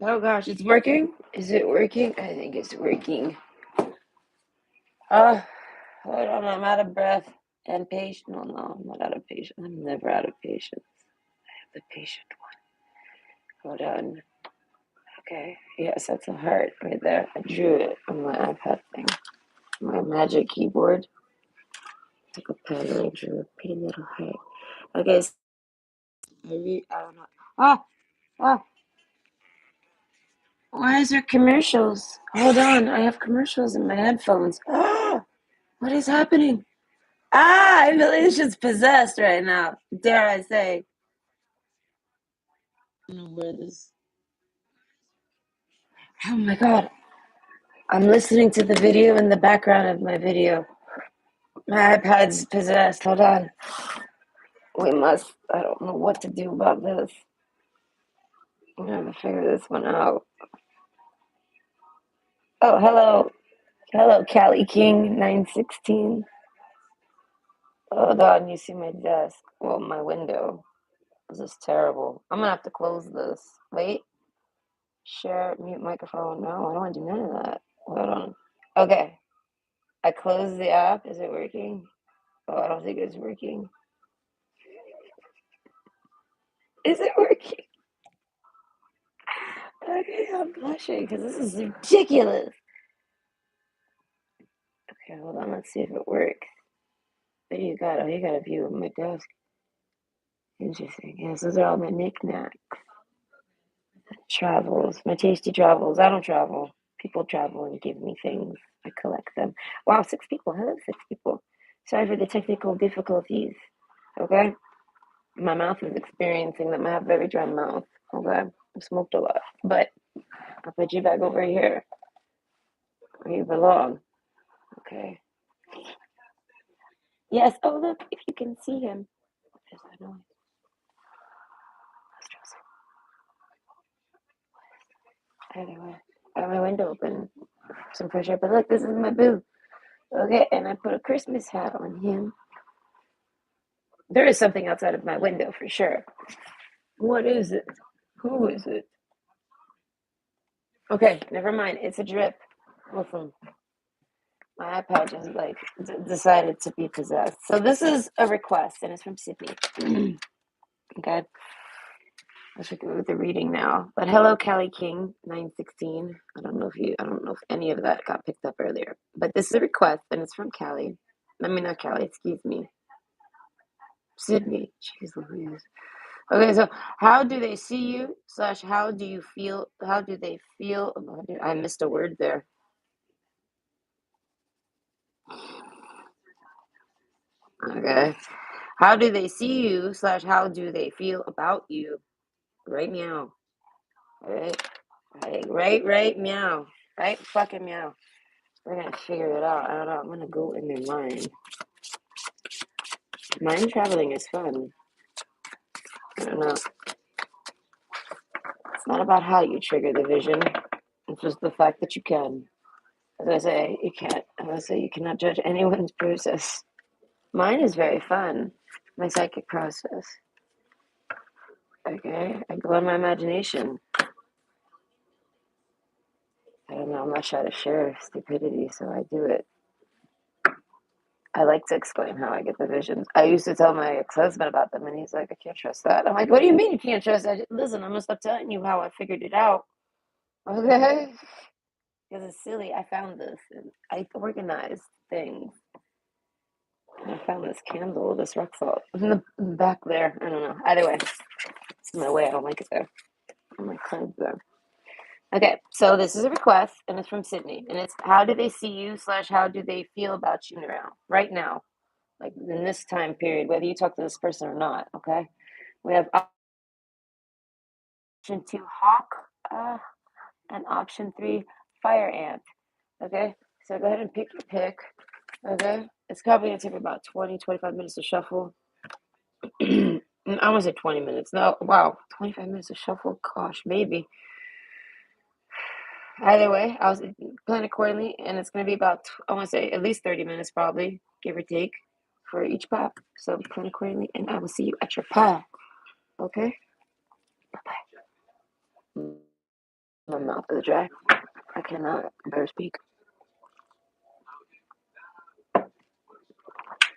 Oh gosh, it's working? Is it working? I think it's working. Uh, Hold on, I'm out of breath and patient. No, I'm not out of patience. I'm never out of patience. I have the patient one. Hold on. Okay. Yes, that's a heart right there. I drew it on my iPad thing. My magic keyboard. Took a pen and I drew a pretty little heart. Okay, so I don't know. Ah, ah. Why is there commercials? Hold on, I have commercials in my headphones. Ah, what is happening? Ah, I believe she's possessed right now. Dare I say? I don't know where this. Oh my god! I'm listening to the video in the background of my video. My iPad's possessed. Hold on. We must. I don't know what to do about this. I'm gonna have to figure this one out. Oh, hello, Cali King 916. Hold on. You see my desk? Well, my window. This is terrible. I'm gonna have to close this. Wait. Share mute microphone. No, I don't want to do none of that. Hold on. Okay. I closed the app. Is it working? Oh, I don't think it's working. Is it working? Okay, I'm blushing because this is ridiculous. Okay, hold on. Let's see if it works. What do you got? Oh, you got a view of my desk. Interesting. Yes, those are all my knickknacks. Travels. My tasty travels. I don't travel. People travel and give me things. I collect them. Wow, 6 people. Hello, 6 people. Sorry for the technical difficulties. Okay? My mouth is experiencing them. I have very dry mouth. Okay? I've smoked a lot. But I'll put you back over here where you belong. Okay. Yes. Oh, look, if you can see him. What is that noise? Anyway, I got my window open. Some fresh air. But look, this is my boo. Okay, and I put a Christmas hat on him. There is something outside of my window for sure. What is it? Who is it? Okay, never mind. It's a drip. Listen, my iPad just like decided to be possessed. So this is a request, and it's from Sydney. Okay, let's get with the reading now. But hello, Callie King 916. I don't know if any of that got picked up earlier. But this is a request, and it's from Callie. I mean, not Callie. Excuse me, Sydney. Jeez Louise. Okay, so how do they see you? Slash, how do you feel? How do they feel? I missed a word there. Okay. How do they see you? Slash, how do they feel about you? Right meow. Right? Right, meow. Right? Fucking meow. We're gonna figure it out. I don't know. I'm gonna go in their mind. Mind traveling is fun. I don't know. It's not about how you trigger the vision. It's just the fact that you can. As I say, you can't. As I say, you cannot judge anyone's process. Mine is very fun. My psychic process. Okay, I go on my imagination. I don't know. I'm not shy to share stupidity, so I do it. I like to explain how I get the visions. I used to tell my ex-husband about them, and he's like, "I can't trust that." I'm like, "What do you mean you can't trust that? Listen, I'm gonna stop telling you how I figured it out, okay? Because it's silly. I found this, and I organized things. And I found this candle, this rock salt, in the back there. I don't know. Either way, it's in my way. I don't like it there. On my cards there. Okay, so this is a request, and it's from Sydney, and it's how do they see you slash how do they feel about you now, right now, like in this time period, whether you talk to this person or not. Okay, we have option two, hawk, and option three, fire ant. Okay, so go ahead and pick your pick. Okay, it's probably gonna take about 20, 25 minutes to shuffle. I want to say 20 minutes. No, wow, 25 minutes to shuffle. Gosh, maybe. Either way, I was plan accordingly, and it's going to be about, I want to say, at least 30 minutes, probably, give or take, for each pop. So plan accordingly, and I will see you at your pop. Okay? Bye bye. My mouth is dry. I cannot bear speak.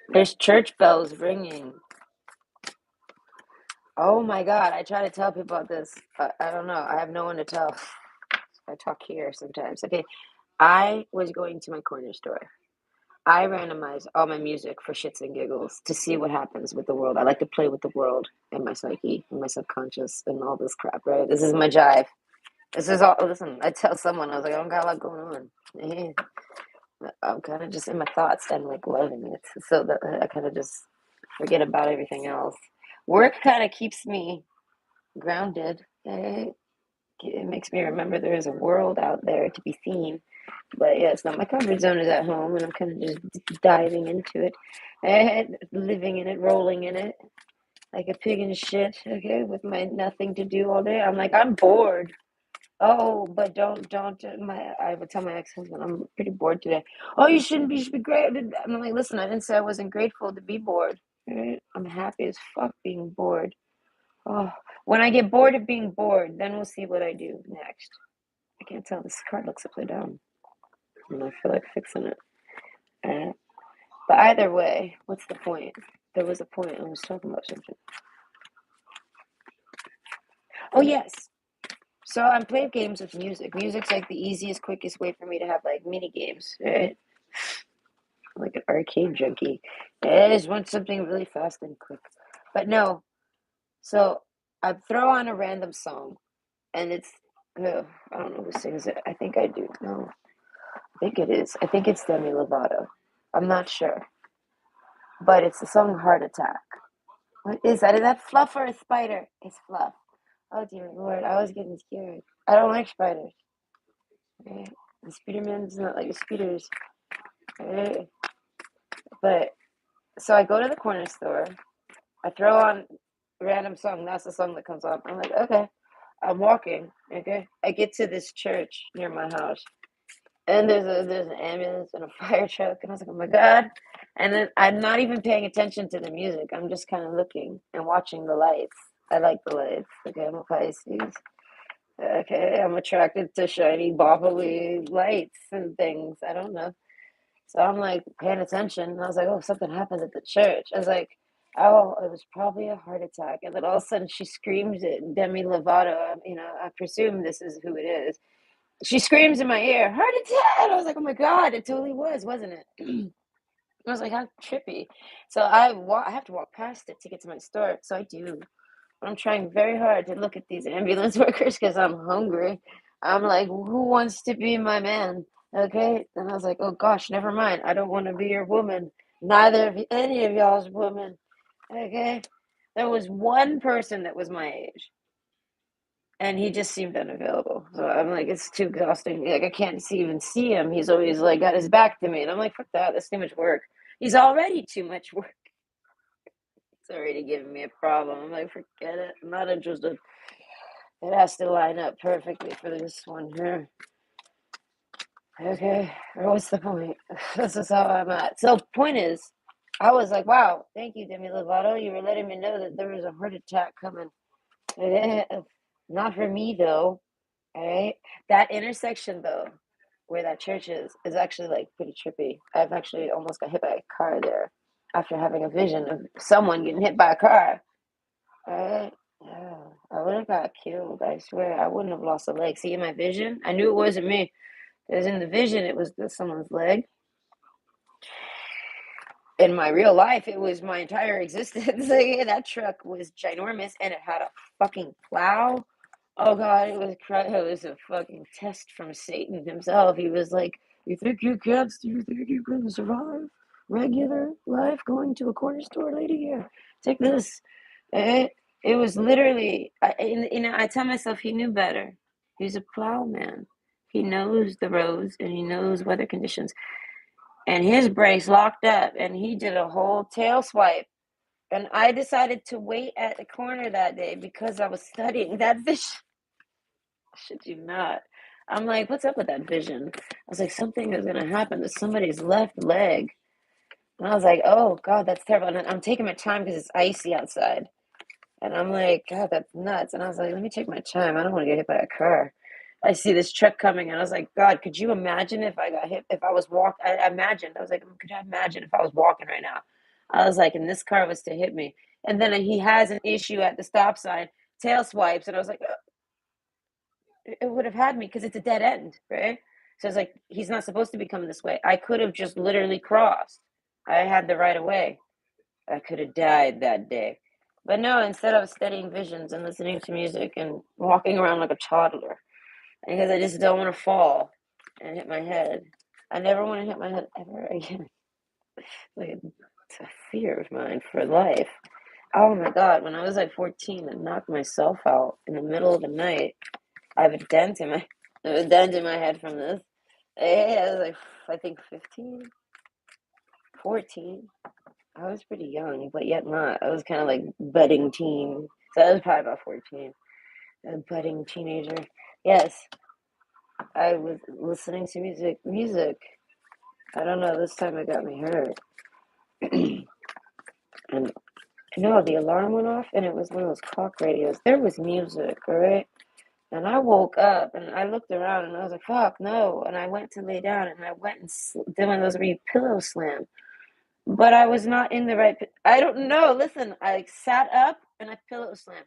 There's church bells ringing. Oh my God. I try to tell people about this. I don't know. I have no one to tell. I talk here sometimes. Okay. I was going to my corner store. I randomize all my music for shits and giggles to see what happens with the world. I like to play with the world and my psyche and my subconscious and all this crap, right? This is my jive. This is all, listen, I tell someone, I was like, I don't got a lot going on. I'm kind of just in my thoughts and like loving it. So that I kind of just forget about everything else. Work kind of keeps me grounded. It makes me remember there is a world out there to be seen. But yeah, it's not my comfort zone is at home, and I'm kind of just diving into it, and living in it, rolling in it, like a pig in shit. Okay, with my nothing to do all day. I'm like, I'm bored. Oh, but don't. I would tell my ex-husband, I'm pretty bored today. Oh, you shouldn't be. You should be great. I'm like, listen, I didn't say I wasn't grateful to be bored. Right? I'm happy as fuck being bored. Oh, when I get bored of being bored, then we'll see what I do next. I can't tell. This card looks upside down, and I feel like fixing it. Uh, but either way, what's the point? There was a point. I was talking about something. Oh yes. So I'm playing games with music. Music's like the easiest, quickest way for me to have like mini games, right? Like an arcade junkie. I just want something really fast and quick. But no. So I throw on a random song, and it's I don't know who sings it. I think I do. No, I think it is. I think it's Demi Lovato. I'm not sure, but it's the song "Heart Attack." What is that? Is that fluff or a spider? It's fluff. Oh dear lord, I was getting scared. I don't like spiders. Right? The Spiderman's not like the spiders. Right? But so I go to the corner store. I throw on a random song. That's the song that comes on. I'm like, okay. I'm walking. Okay. I get to this church near my house, and there's an ambulance and a fire truck, and I was like, oh my god. And then I'm not even paying attention to the music. I'm just kind of looking and watching the lights. I like the lights. Okay, I'm a Pisces. Okay, I'm attracted to shiny, bobbly lights and things. I don't know. So I'm like paying attention. And I was like, oh, something happened at the church. I was like, oh, it was probably a heart attack. And then all of a sudden she screams it, Demi Lovato. I presume this is who it is. She screams in my ear, heart attack. I was like, oh my God, it totally was, wasn't it? I was like, how trippy. So I have to walk past it to get to my store. So I do. I'm trying very hard to look at these ambulance workers because I'm hungry. I'm like, who wants to be my man? Okay. And I was like, oh gosh, never mind. I don't want to be your woman. Neither of any of y'all's woman. Okay. There was one person that was my age, and he just seemed unavailable. So I'm like, it's too exhausting. Like I can't even see him. He's always like got his back to me, and I'm like, fuck that. That's too much work. He's already too much work. It's already giving me a problem. I'm like, forget it. I'm not interested. It has to line up perfectly for this one here. Okay, or what's the point? This is how I'm at. So, point is, I was like, wow, thank you, Demi Lovato. You were letting me know that there was a heart attack coming. Not for me, though. All right. That intersection, though, where that church is actually like pretty trippy. I've actually almost got hit by a car there after having a vision of someone getting hit by a car. All right. Yeah, I would have got killed. I swear, I wouldn't have lost a leg. See, in my vision, I knew it wasn't me. Because in the vision, it was someone's leg. In my real life, it was my entire existence. Like, that truck was ginormous, and it had a fucking plow. Oh god, it was a fucking test from Satan himself. He was like, "You think you can survive regular life going to a corner store, lady? Here, take this." It was literally, I tell myself he knew better. He's a plowman. He knows the roads and he knows weather conditions. And his brakes locked up, and he did a whole tail swipe. And I decided to wait at the corner that day because I was studying that vision. Should you not? I'm like, what's up with that vision? I was like, something is gonna happen to somebody's left leg. And I was like, oh god, that's terrible. And I'm taking my time because it's icy outside. And I'm like, God, that's nuts. And I was like, let me take my time. I don't want to get hit by a car. I see this truck coming, and I was like, God, could you imagine if I got hit? If I was I imagined. I was like, could I imagine if I was walking right now? I was like, and this car was to hit me, and then he has an issue at the stop sign, tail swipes, and I was like, it would have had me because it's a dead end, right? So it's like he's not supposed to be coming this way. I could have just literally crossed. I had the right of way. I could have died that day. But no, instead I was studying visions and listening to music and walking around like a toddler because I just don't want to fall and hit my head. I never want to hit my head ever again. Like, it's a fear of mine for life. Oh my God, when I was like 14 and knocked myself out in the middle of the night, I have a dent in my, I have a dent in my head from this. Yeah, I was like, I think 15, 14. I was pretty young, but yet not. I was kind of like budding teen. So I was probably about 14. A budding teenager. Yes, I was listening to music. I don't know, this time it got me hurt. And no, the alarm went off and it was one of those clock radios. There was music, all right? And I woke up and I looked around and I was like, fuck, no. And I went to lay down and I went and did one of those where you pillow slam. But I was not in the right. I don't know. Listen, I like sat up and I pillow slammed.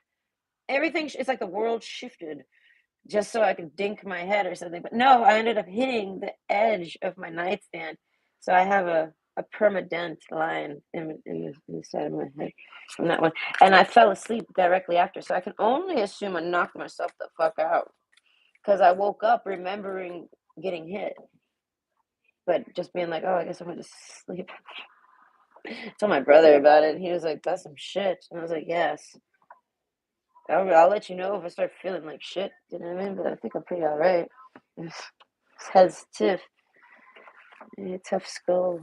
Everything, it's like the world shifted just so I could dink my head or something. But no, I ended up hitting the edge of my nightstand. So I have a permanent line in the side of my head from that one. And I fell asleep directly after. So I can only assume I knocked myself the fuck out because I woke up remembering getting hit. But just being like, oh, I guess I'm going to sleep. I told my brother about it. And he was like, that's some shit. And I was like, yes. I'll let you know if I start feeling like shit. You know what I mean? But I think I'm pretty all right. His head's stiff. Yeah, tough skull.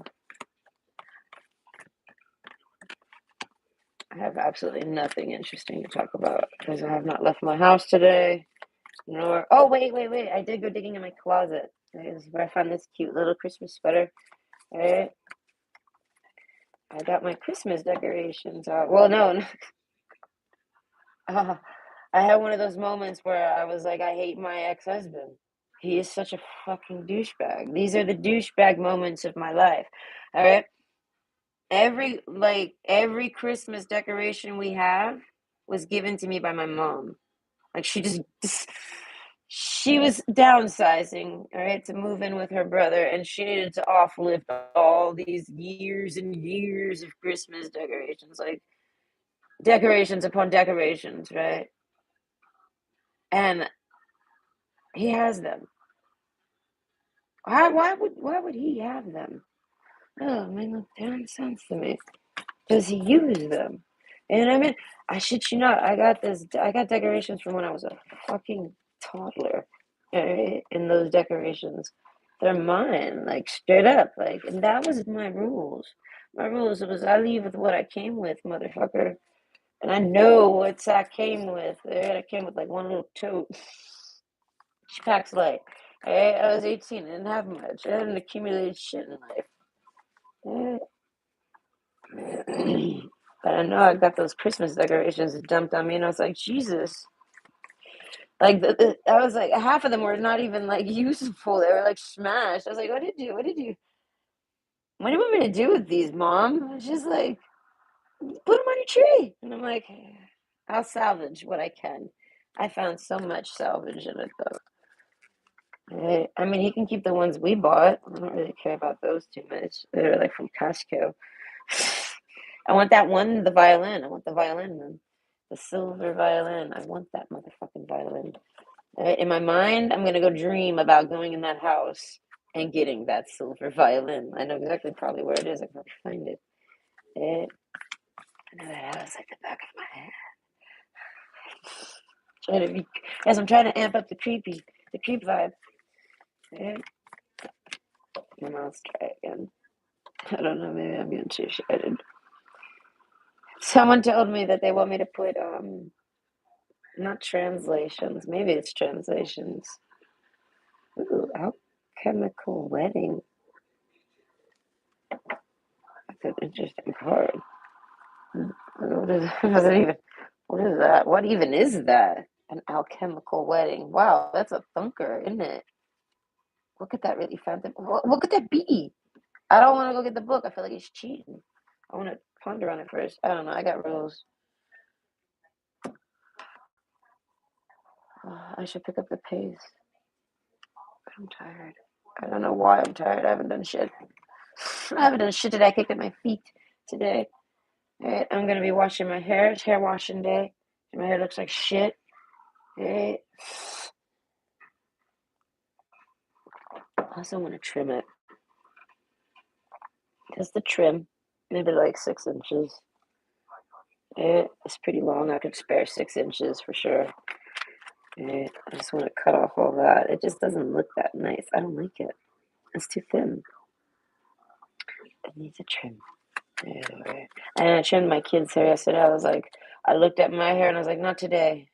I have absolutely nothing interesting to talk about because I have not left my house today. Nor oh wait. I did go digging in my closet. This is where I found this cute little Christmas sweater. All right. I got my Christmas decorations out. Well, no. I had one of those moments where I was like, I hate my ex-husband. He is such a fucking douchebag. These are the douchebag moments of my life. All right. Every Christmas decoration we have was given to me by my mom. Like she was downsizing, all right, to move in with her brother, and she needed to offlift all these years and years of Christmas decorations, like decorations upon decorations, right? And he has them. Why would he have them? Oh, man, look, that makes sense to me. Does he use them? And I mean, I shit you not, I got decorations from when I was a fucking toddler. In those decorations. They're mine, like straight up. Like, and that was my rules. My rules was I leave with what I came with, motherfucker. And I know what I came with. I came with like one little tote. She packs light. I was 18. I didn't have much. I hadn't accumulated shit in life. But I know I got those Christmas decorations dumped on me, and I was like, Jesus. Like I was like, half of them were not even like useful. They were like smashed. I was like, what do you want me to do with these, Mom? She's like, put them on your tree. And I'm like, I'll salvage what I can. I found so much salvage in it though. I mean, he can keep the ones we bought. I don't really care about those too much. They're like from Costco. I want that one, the violin. I want the violin, the silver violin. I want that motherfucking violin. In my mind, I'm gonna go dream about going in that house and getting that silver violin. I know exactly probably where it is. I can probably find it. I know that house like the back of my hand. As I'm trying to amp up the creep vibe. And now let's try again. I don't know, maybe I'm getting too excited. Someone told me that they want me to put not translations, maybe it's translations. Ooh, alchemical wedding. That's an interesting card. What is that even? What is that? What even is that? An alchemical wedding. Wow, that's a thunker, isn't it? Look at that really fancy. What could that be? I don't want to go get the book. I feel like it's cheating. I want to ponder on it first. I don't know. I got rules. I should pick up the pace. I'm tired. I don't know why I'm tired. I haven't done shit. I haven't done shit today. I kicked at my feet today. All right, I'm gonna be washing my hair. It's hair washing day. My hair looks like shit. All right. I also want to trim it. Just the trim, maybe like 6 inches. It's pretty long. I could spare 6 inches for sure. I just want to cut off all that. It just doesn't look that nice. I don't like it. It's too thin. It needs a trim. Anyway. And I trimmed my kid's hair yesterday. I looked at my hair and I was like, not today.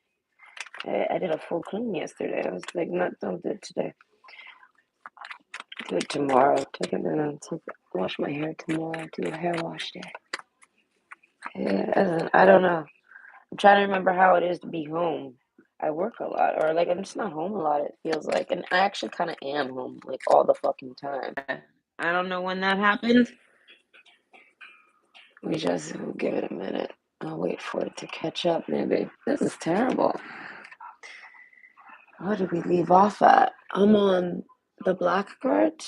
I did a full clean yesterday. I was like, don't do it today. Do it tomorrow. Wash my hair tomorrow. Do a hair wash day. I don't know. I'm trying to remember how it is to be home. I work a lot, or like I'm just not home a lot, it feels like. And I actually kind of am home, like all the fucking time. I don't know when that happened. We just will give it a minute. I'll wait for it to catch up, maybe. This is terrible. What did we leave off at? I'm on the black card.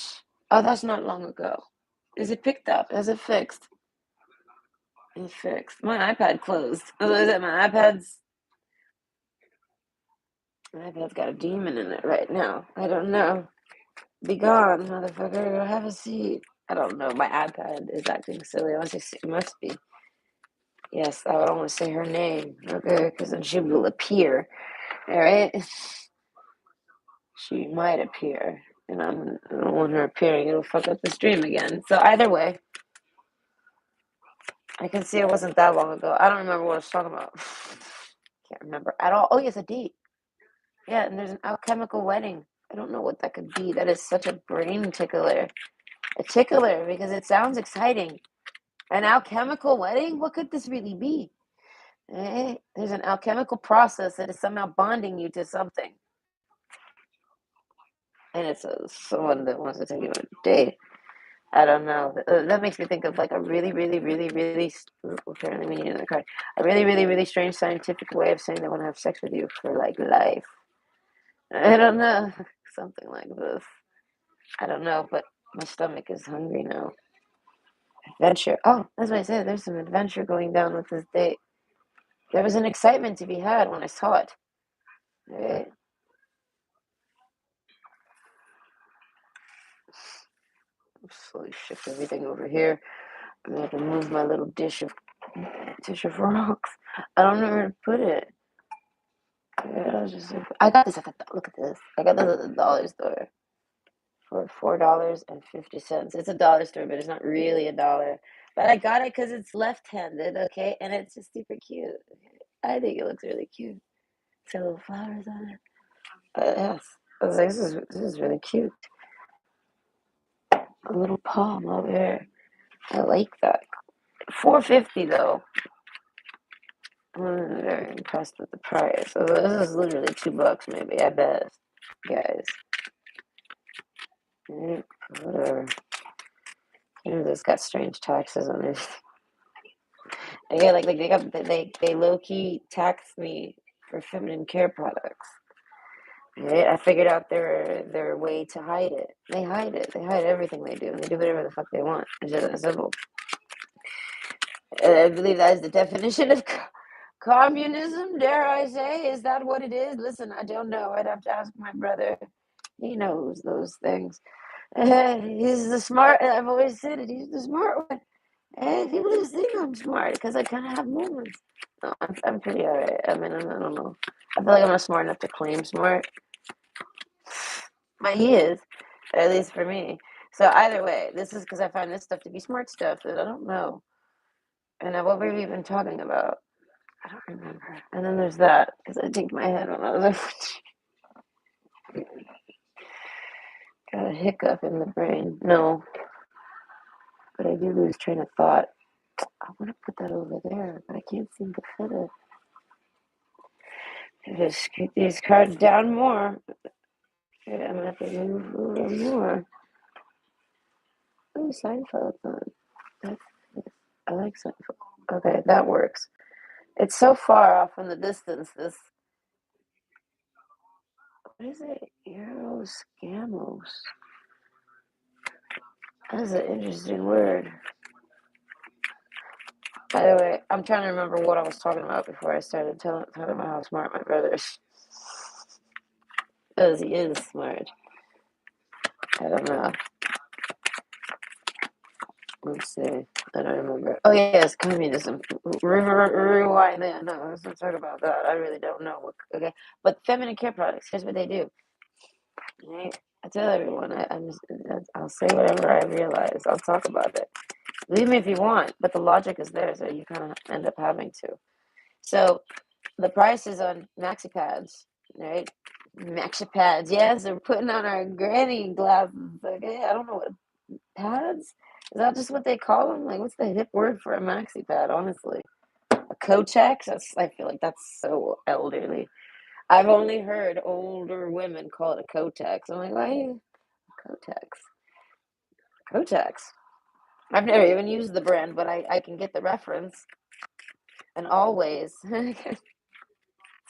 Oh, that's not long ago. Is it picked up? Is it fixed? It's fixed. My iPad closed. What is it? My iPad's got a demon in it right now. I don't know. Be gone, motherfucker. Have a seat. I don't know. My iPad is acting silly. It must be. Yes, I don't want to say her name. Okay, because then she will appear. All right? She might appear. And I don't want her appearing. It'll fuck up the stream again. So either way, I can see it wasn't that long ago. I don't remember what I was talking about. Can't remember at all. Oh, yes, a date. Yeah, and there's an alchemical wedding. I don't know what that could be. That is such a brain tickler. A tickler, because it sounds exciting. An alchemical wedding? What could this really be? There's an alchemical process that is somehow bonding you to something. And it's someone that wants to take you on a date. I don't know. That makes me think of like a really, really, really, really, apparently we need another card. A really, really, really strange scientific way of saying they want to have sex with you for like life. I don't know. Something like this. I don't know, but my stomach is hungry now. Adventure. Oh, that's what I said. There's some adventure going down with this date. There was an excitement to be had when I saw it. Right? Slowly shift everything over here. I'm gonna have to move my little dish of rocks. I don't know where to put it. Yeah, I got this at the look at this. I got this at the dollar store for $4.50. It's a dollar store, but it's not really a dollar. But I got it because it's left-handed, okay, and it's just super cute. I think it looks really cute. It's got little flowers on it. Yes, I was like, this is really cute. A little palm over here. I like that. $4.50 though. I'm very impressed with the price. So this is literally $2 maybe at best, guys. Whatever. This got strange taxes on it. Yeah, like they low key tax me for feminine care products. Right? I figured out their way to hide it. They hide it. They hide everything they do, and they do whatever the fuck they want. It's just that simple. I believe that is the definition of communism. Dare I say? Is that what it is? Listen, I don't know. I'd have to ask my brother. He knows those things. He's the smart. I've always said it. He's the smart one. And people just think I'm smart because I kind of have moments. No, I'm pretty alright. I mean, I don't know. I feel like I'm not smart enough to claim smart, but he is, at least for me. So either way, this is because I find this stuff to be smart stuff that I don't know. And what were we even talking about? I don't remember. And then there's that because I think my head when I was like, got a hiccup in the brain. No, but I do lose train of thought. I want to put that over there, but I can't seem to fit it. Just keep these cards down more. Okay, I'm gonna have to move a little more. Oh, Seinfeld. That's, I like Seinfeld. Okay, that works. It's so far off in the distance. This, what is it? Eros Gamos. That is an interesting word. By the way, I'm trying to remember what I was talking about before I started talking about how smart my brother is. Because he is smart. I don't know. Let's see. I don't remember. Oh, yes, communism. Rewind that. No, let's not talk about that. I really don't know. Okay. But feminine care products, here's what they do. Right? I tell everyone, I'll say whatever I realize. I'll talk about it. Leave me if you want, but the logic is there, so you kind of end up having to. So the prices on maxi pads, right? Maxi pads, yes, they're putting on our granny glasses. Okay, I don't know what pads. Is that just what they call them? Like, what's the hip word for a maxi pad? Honestly, a Kotex. I feel like that's so elderly. I've only heard older women call it a Kotex. I'm like, why Kotex? Kotex. I've never even used the brand, but I can get the reference. And always, it's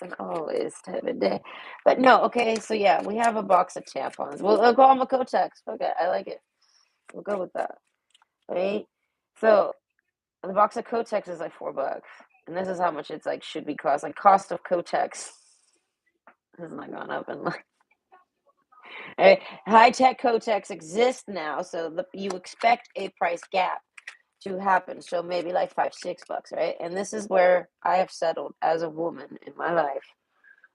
an always type of day. But no, okay, so yeah, we have a box of tampons. We'll call them a Kotex. Okay, I like it. We'll go with that. Right? So the box of Kotex is like $4. And this is how much it's like should be cost. Like cost of Kotex has not gone up in like high tech Kotex exists now, so you expect a price gap to happen. So maybe like $5, $6, right? And this is where I have settled as a woman in my life.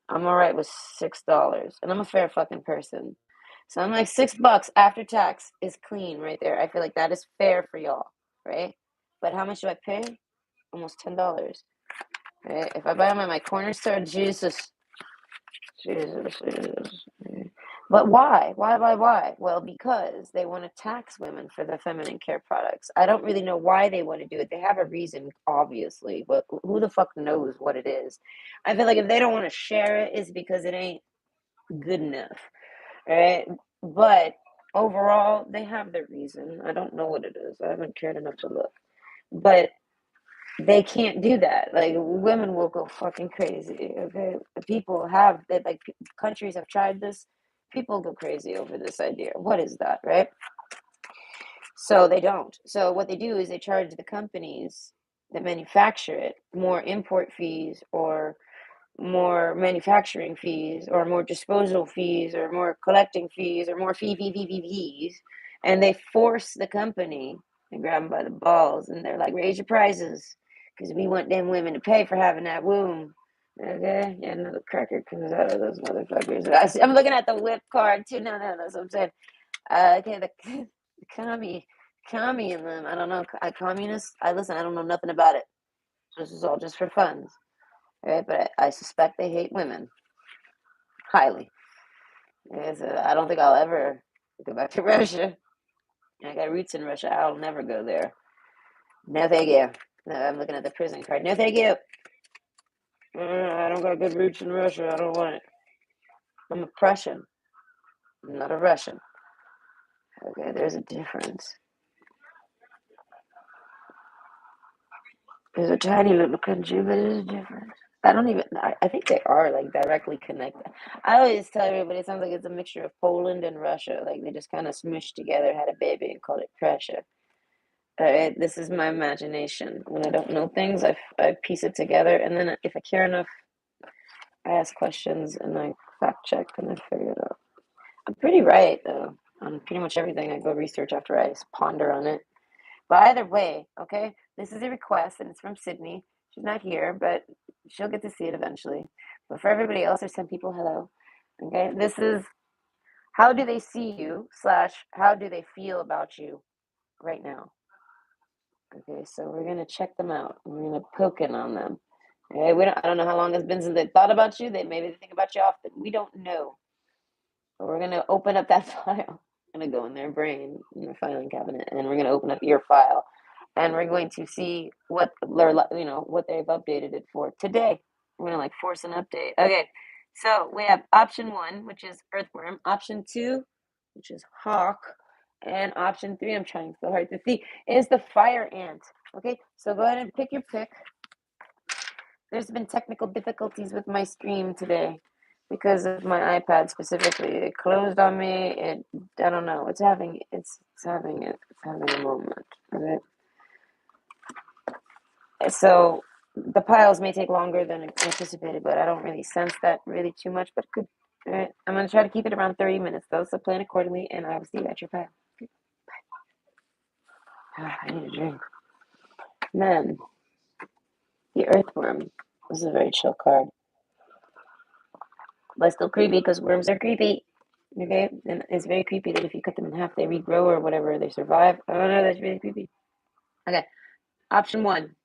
I'm all right with $6, and I'm a fair fucking person. So I'm like $6 after tax is clean right there. I feel like that is fair for y'all, right? But how much do I pay? Almost $10. Right? If I buy them at my corner store, Jesus, Jesus. But why? Why? Well, because they want to tax women for their feminine care products. I don't really know why they want to do it. They have a reason, obviously, but who the fuck knows what it is? I feel like if they don't want to share it, it's because it ain't good enough, right? But overall, they have their reason. I don't know what it is. I haven't cared enough to look. But they can't do that. Like women will go fucking crazy. Okay, people have that. Like countries have tried this. People go crazy over this idea. What is that, right? So they don't. So what they do is they charge the companies that manufacture it more import fees or more manufacturing fees or more disposal fees or more collecting fees or more fees, and they force the company and grab them by the balls, and they're like, raise your prices because we want them women to pay for having that womb. Okay, yeah, another cracker comes out of those motherfuckers. I'm looking at the whip card too. No, that's what I'm saying. Okay, the commie in them. I don't know. I communist. I listen. I don't know nothing about it. This is all just for fun. Right? But I suspect they hate women highly. I don't think I'll ever go back to Russia. I got roots in Russia. I'll never go there. No, thank you. No, I'm looking at the prison card. No, thank you. I don't got good roots in Russia. I don't want it. I'm a Prussian. I'm not a Russian. Okay, there's a difference. There's a tiny little country, but there's a difference. I don't even. I think they are like directly connected. I always tell everybody it sounds like it's a mixture of Poland and Russia. Like they just kind of smushed together, had a baby, and called it Prussia. This is my imagination. When I don't know things, I piece it together, and then if I care enough, I ask questions and I fact check and I figure it out. I'm pretty right though on pretty much everything. I go research after I ponder on it. But either way, okay, this is a request and it's from Sydney. She's not here, but she'll get to see it eventually. But for everybody else, or some people, hello. Okay, this is how do they see you slash how do they feel about you right now? Okay, so we're gonna check them out. We're gonna poke in on them. Okay, I don't know how long it's been since they thought about you. Maybe they think about you often. We don't know. But we're gonna open up that file. I'm gonna go in their brain, in their filing cabinet, and we're gonna open up your file, and we're going to see what they're, what they've updated it for today. I'm gonna like force an update. Okay, so we have option 1, which is earthworm, option 2, which is hawk, and option 3, I'm trying so hard to see, is the fire ant. Okay, so go ahead and pick your pick. There's been technical difficulties with my stream today because of my iPad specifically. It closed on me. I don't know. It's having a moment. Okay. So the piles may take longer than anticipated, but I don't really sense that really too much. But good. All right. I'm gonna try to keep it around 30 minutes though, so plan accordingly, and I will see you at your pile. Okay. I need a drink. Then the earthworm. This is a very chill card, but still creepy because worms are creepy. Okay, and it's very creepy that if you cut them in half, they regrow or whatever, they survive. I don't know. That's really creepy. Okay, option 1,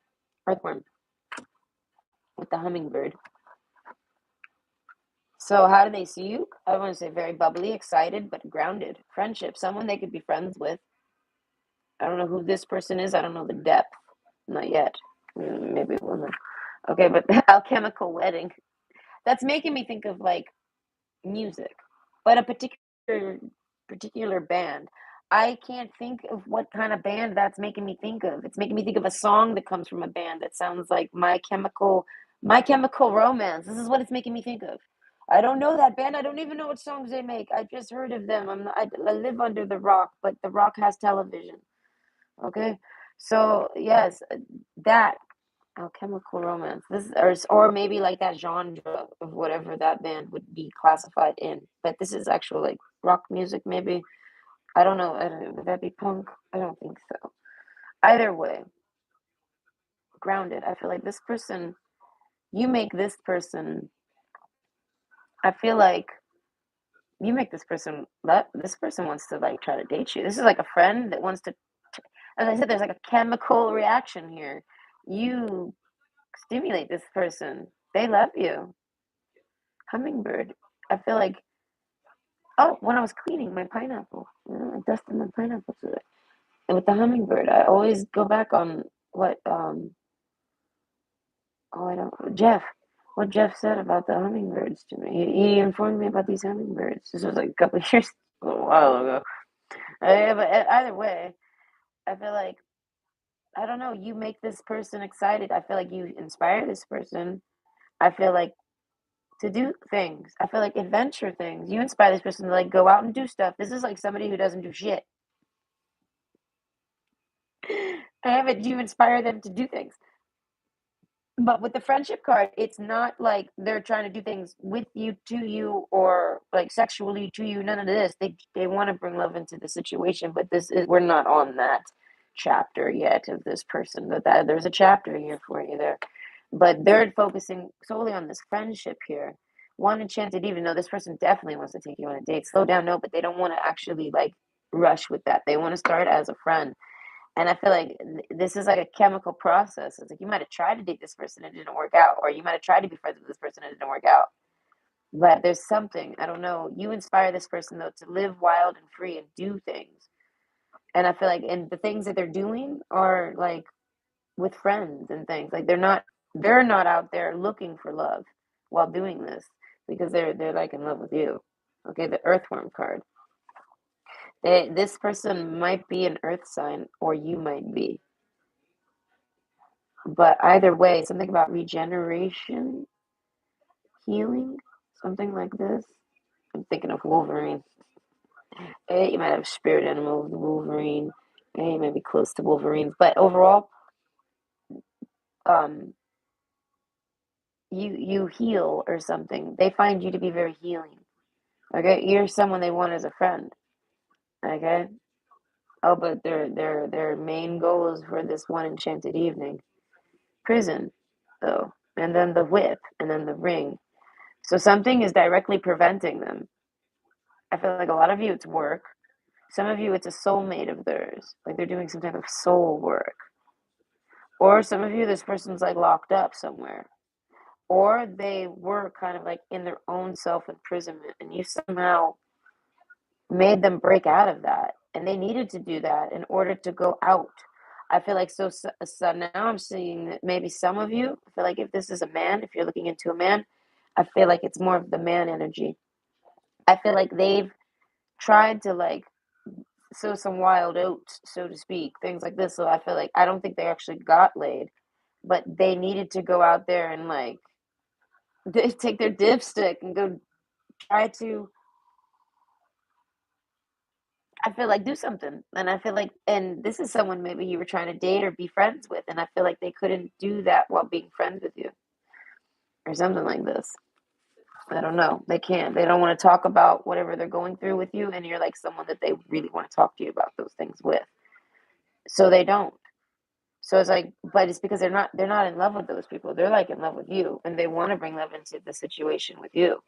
earthworm with the hummingbird. So how do they see you? I want to say very bubbly, excited, but grounded. Friendship, someone they could be friends with. I don't know who this person is. I don't know the depth. Not yet. Maybe we'll know. Okay, but the alchemical wedding. That's making me think of like music, but a particular band. I can't think of what kind of band that's making me think of. It's making me think of a song that comes from a band that sounds like My Chemical Romance. This is what it's making me think of. I don't know that band. I don't even know what songs they make. I just heard of them. I live under the rock, but the rock has television. Okay, so yes, that Chemical Romance. This or maybe like that genre of whatever that band would be classified in. But this is actual like rock music, maybe. I don't know. Would that be punk? I don't think so. Either way, grounded. I feel like this person. You make this person. I feel like you make this person. This person wants to like try to date you. This is like a friend that wants to. As I said, there's like a chemical reaction here. You stimulate this person. They love you. Hummingbird. I feel like when I was cleaning my pineapple, I dusted my pineapple today. And with the hummingbird, I always go back on what I don't what Jeff said about the hummingbirds to me. He informed me about these hummingbirds. This was like a couple of years, a while ago. But either way, I feel like I don't know. You make this person excited. I feel like you inspire this person. I feel like to do things. I feel like adventure things. You inspire this person to like go out and do stuff. This is like somebody who doesn't do shit. I haven't. You inspire them to do things. But with the friendship card, it's not like they're trying to do things with you, to you, or like sexually to you. None of this. They want to bring love into the situation, but we're not on that chapter yet of this person. But there's a chapter here for you there. But they're focusing solely on this friendship here. One enchanted, even though this person definitely wants to take you on a date. Slow down, no, but they don't want to actually like rush with that. They want to start as a friend. And I feel like this is like a chemical process. It's like you might have tried to date this person and it didn't work out, or you might have tried to be friends with this person and it didn't work out. But there's something, I don't know. You inspire this person though to live wild and free and do things. And I feel like and the things that they're doing are like with friends and things. Like they're not out there looking for love while doing this because they're like in love with you. Okay, the earthworm card. This person might be an earth sign or you might be. But either way, something about regeneration, healing, something like this. I'm thinking of Wolverine. You might have a spirit animal with Wolverine. You might be close to Wolverines. But overall, um, you heal or something. They find you to be very healing. Okay, you're someone they want as a friend. Okay. Oh, but their main goal is for this one enchanted evening. Prison, though, and then the whip, and then the ring. So something is directly preventing them. I feel like a lot of you it's work. Some of you it's a soulmate of theirs. Like they're doing some type of soul work. Or some of you this person's like locked up somewhere. Or they were kind of like in their own self imprisonment and you somehow made them break out of that. And they needed to do that in order to go out. I feel like so now I'm seeing that maybe some of you, I feel like if this is a man, if you're looking into a man, I feel like it's more of the man energy. I feel like they've tried to like sow some wild oats, so to speak, things like this. So I feel like I don't think they actually got laid, but they needed to go out there and like take their dipstick and go try to, I feel like, do something. And I feel like, and this is someone maybe you were trying to date or be friends with, and I feel like they couldn't do that while being friends with you or something like this. I don't know. They can't. They don't want to talk about whatever they're going through with you, and you're like someone that they really want to talk to you about those things with. So they don't. So it's like, but it's because they're not in love with those people. They're like in love with you, and they want to bring love into the situation with you.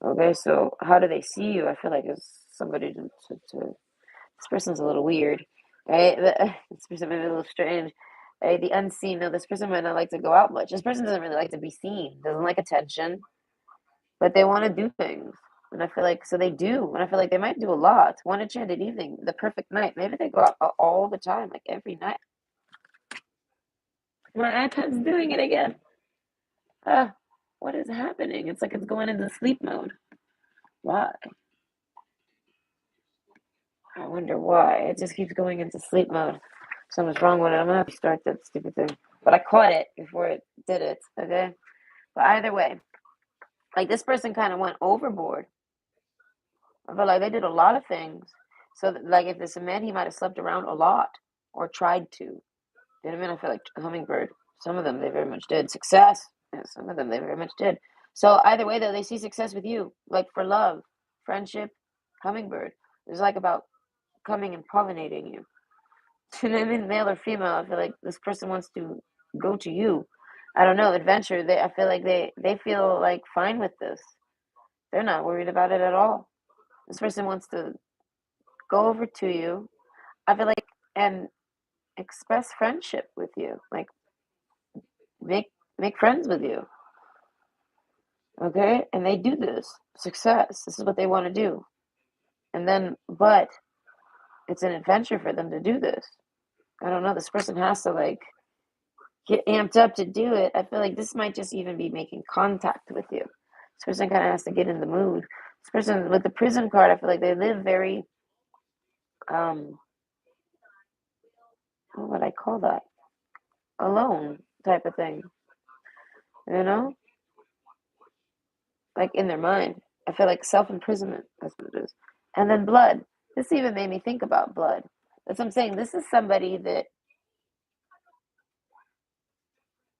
Okay, so how do they see you? I feel like it's somebody to this person's a little weird, right? This person might be a little strange. Right? The unseen. No, this person might not like to go out much. This person doesn't really like to be seen. Doesn't like attention, but they want to do things. And I feel like so they do. And I feel like they might do a lot. One enchanted evening, the perfect night. Maybe they go out all the time, like every night. My iPad's doing it again. Ah, what is happening? It's like it's going into sleep mode. Why? I wonder why. It just keeps going into sleep mode. Something's wrong with it. I'm gonna have to start that stupid thing. But I caught it before it did it, okay? But either way, like this person kind of went overboard. I feel like they did a lot of things. So, like, if it's a man, he might have slept around a lot or tried to. You know what I mean? I feel like hummingbird. Some of them they very much did. Success. Yeah, some of them they very much did. So either way, though, they see success with you, like for love, friendship, hummingbird. It's like about coming and pollinating you. You know what I mean? Male or female, I feel like this person wants to go to you. I don't know, adventure. I feel like they feel like fine with this. They're not worried about it at all. This person wants to go over to you. I feel like and express friendship with you. Like make friends with you. Okay? And they do this. Success. This is what they want to do. And then but it's an adventure for them to do this. I don't know. This person has to like get amped up to do it. I feel like this might just even be making contact with you. This person kind of has to get in the mood. This person with the prison card, I feel like they live very, what would I call that? Alone type of thing. You know, like in their mind. I feel like self-imprisonment. That's what it is. And then blood. This even made me think about blood. That's what I'm saying. This is somebody that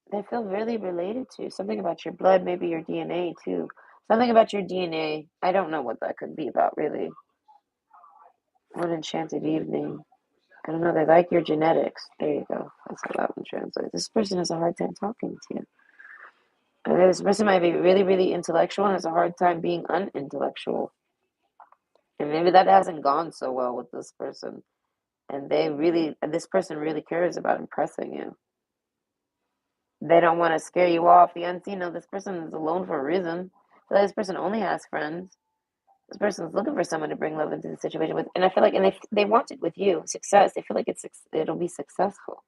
they feel really related to. Something about your blood, maybe your DNA too. Something about your DNA. I don't know what that could be about, really. One enchanted evening. I don't know. They like your genetics. There you go. That's how that one translates. This person has a hard time talking to you. And this person might be really, really intellectual and has a hard time being unintellectual. And maybe that hasn't gone so well with this person. And this person really cares about impressing you. They don't want to scare you off. The unseen, no, this person is alone for a reason. So this person only has friends. This person is looking for someone to bring love into the situation with, and I feel like, and they want it with you, success. They feel like it'll be successful.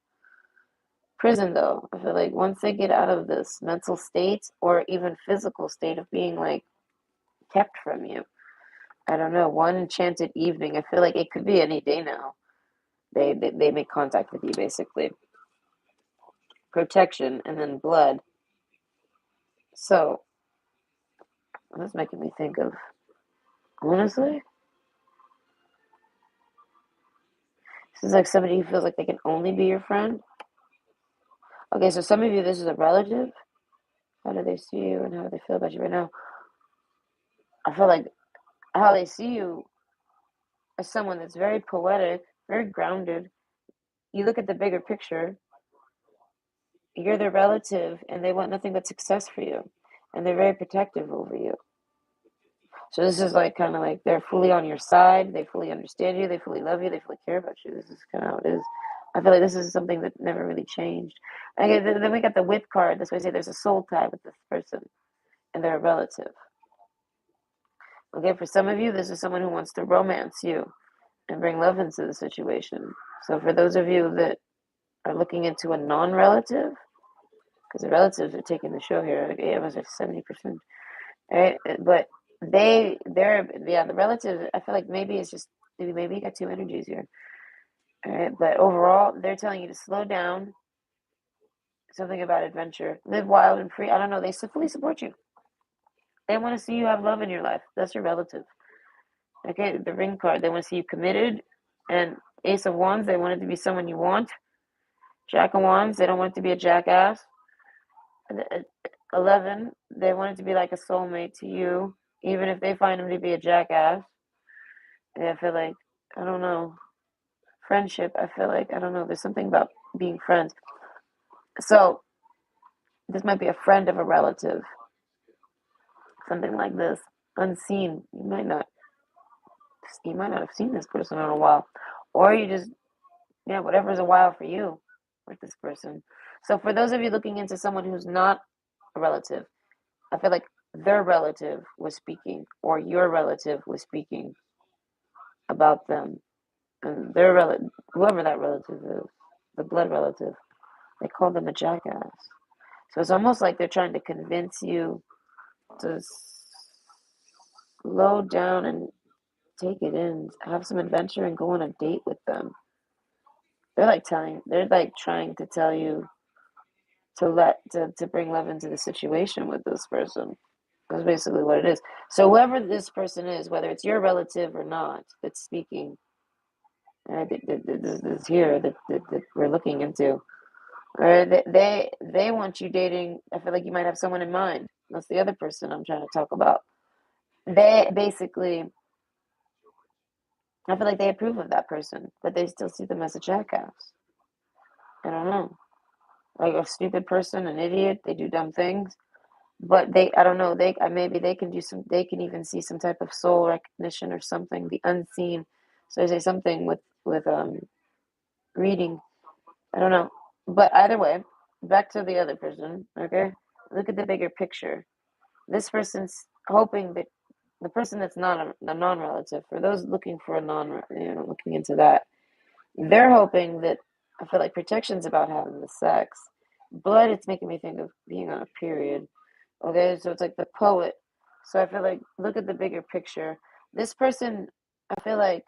Prison, though, I feel like once they get out of this mental state or even physical state of being like kept from you, I don't know. One enchanted evening, I feel like it could be any day now. They make contact with you basically. Protection and then blood. So that's making me think of honestly. This is like somebody who feels like they can only be your friend. Okay, so some of you, this is a relative. How do they see you and how do they feel about you right now? I feel like how they see you as someone that's very poetic, very grounded. You look at the bigger picture, you're their relative, and they want nothing but success for you. And they're very protective over you. So this is like kind of like they're fully on your side, they fully understand you, they fully love you, they fully care about you. This is kind of how it is. I feel like this is something that never really changed. Okay, then we got the whip card. This way, say there's a soul tie with this person, and they're a relative. Okay, for some of you, this is someone who wants to romance you. and bring love into the situation. So for those of you that are looking into a non-relative, because the relatives are taking the show here, like 8 of us are 70%, right? But the relatives, I feel like maybe it's just, maybe you got two energies here, all right? But overall, they're telling you to slow down, something about adventure, live wild and free. I don't know, they fully support you. They want to see you have love in your life. That's your relative. Okay, the ring card, they want to see you committed. And Ace of Wands, they want it to be someone you want. Jack of Wands, they don't want it to be a jackass. 11, they want it to be like a soulmate to you, even if they find him to be a jackass. I feel like, I don't know, friendship, I feel like, I don't know, there's something about being friends. So, this might be a friend of a relative, something like this, unseen. You might not have seen this person in a while, or you just, yeah, whatever's a while for you with this person. So for those of you looking into someone who's not a relative, I feel like their relative was speaking, or your relative was speaking about them, and their relative, whoever that relative is, the blood relative, they call them a jackass. So it's almost like they're trying to convince you to slow down and take it in, have some adventure, and go on a date with them. They're like trying to tell you to bring love into the situation with this person. That's basically what it is. So whoever this person is, whether it's your relative or not, that's speaking, this here that we're looking into, or they want you dating. I feel like you might have someone in mind. That's the other person I'm trying to talk about. They basically, I feel like they approve of that person, but they still see them as a jackass. I don't know, like a stupid person, an idiot. They do dumb things. But I don't know, maybe they can do they can even see some type of soul recognition or something, the unseen. So I say something with reading. I don't know. But either way, back to the other person, okay? Look at the bigger picture. This person's hoping that the person that's not a non-relative, for those looking for a looking into that, they're hoping that, I feel like protection's about having the sex. Blood, it's making me think of being on a period. Okay, so it's like the poet. So I feel like, look at the bigger picture. This person, I feel like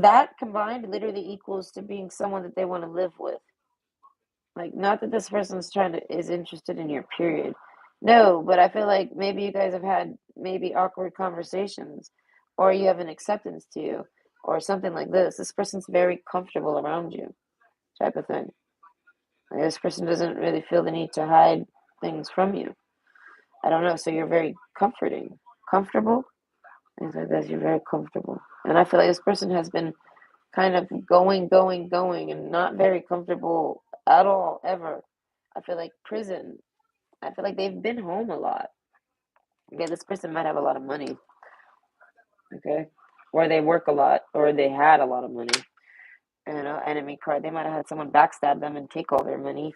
that combined literally equals to being someone that they want to live with. Like, not that this person's is interested in your period. No, but I feel like maybe you guys have had maybe awkward conversations, or you have an acceptance to you, or something like this. This person's very comfortable around you, type of thing. Like, this person doesn't really feel the need to hide things from you. I don't know. So you're very comforting, comfortable. Things like that. You're very comfortable, and I feel like this person has been kind of going, and not very comfortable at all ever. I feel like prison. I feel like they've been home a lot. Okay, this person might have a lot of money. Okay, or they work a lot, or they had a lot of money. Enemy card. They might have had someone backstab them and take all their money.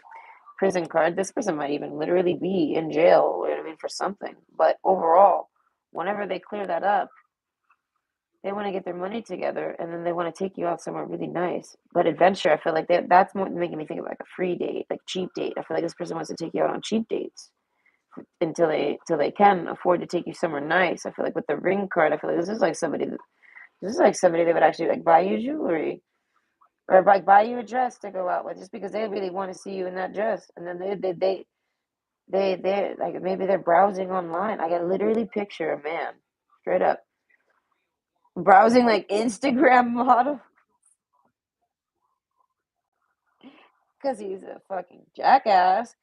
Prison card. This person might even literally be in jail. You know what I mean, for something. But overall, whenever they clear that up, they want to get their money together, and then they want to take you out somewhere really nice. But adventure, I feel like that's more making me think of like a free date, like cheap date. I feel like this person wants to take you out on cheap dates until they can afford to take you somewhere nice. I feel like with the ring card, I feel like this is like somebody that would actually like buy you jewelry, or like buy you a dress to go out with, just because they really want to see you in that dress. And then they like, maybe they're browsing online. I can literally picture a man straight up browsing like Instagram model, because he's a fucking jackass.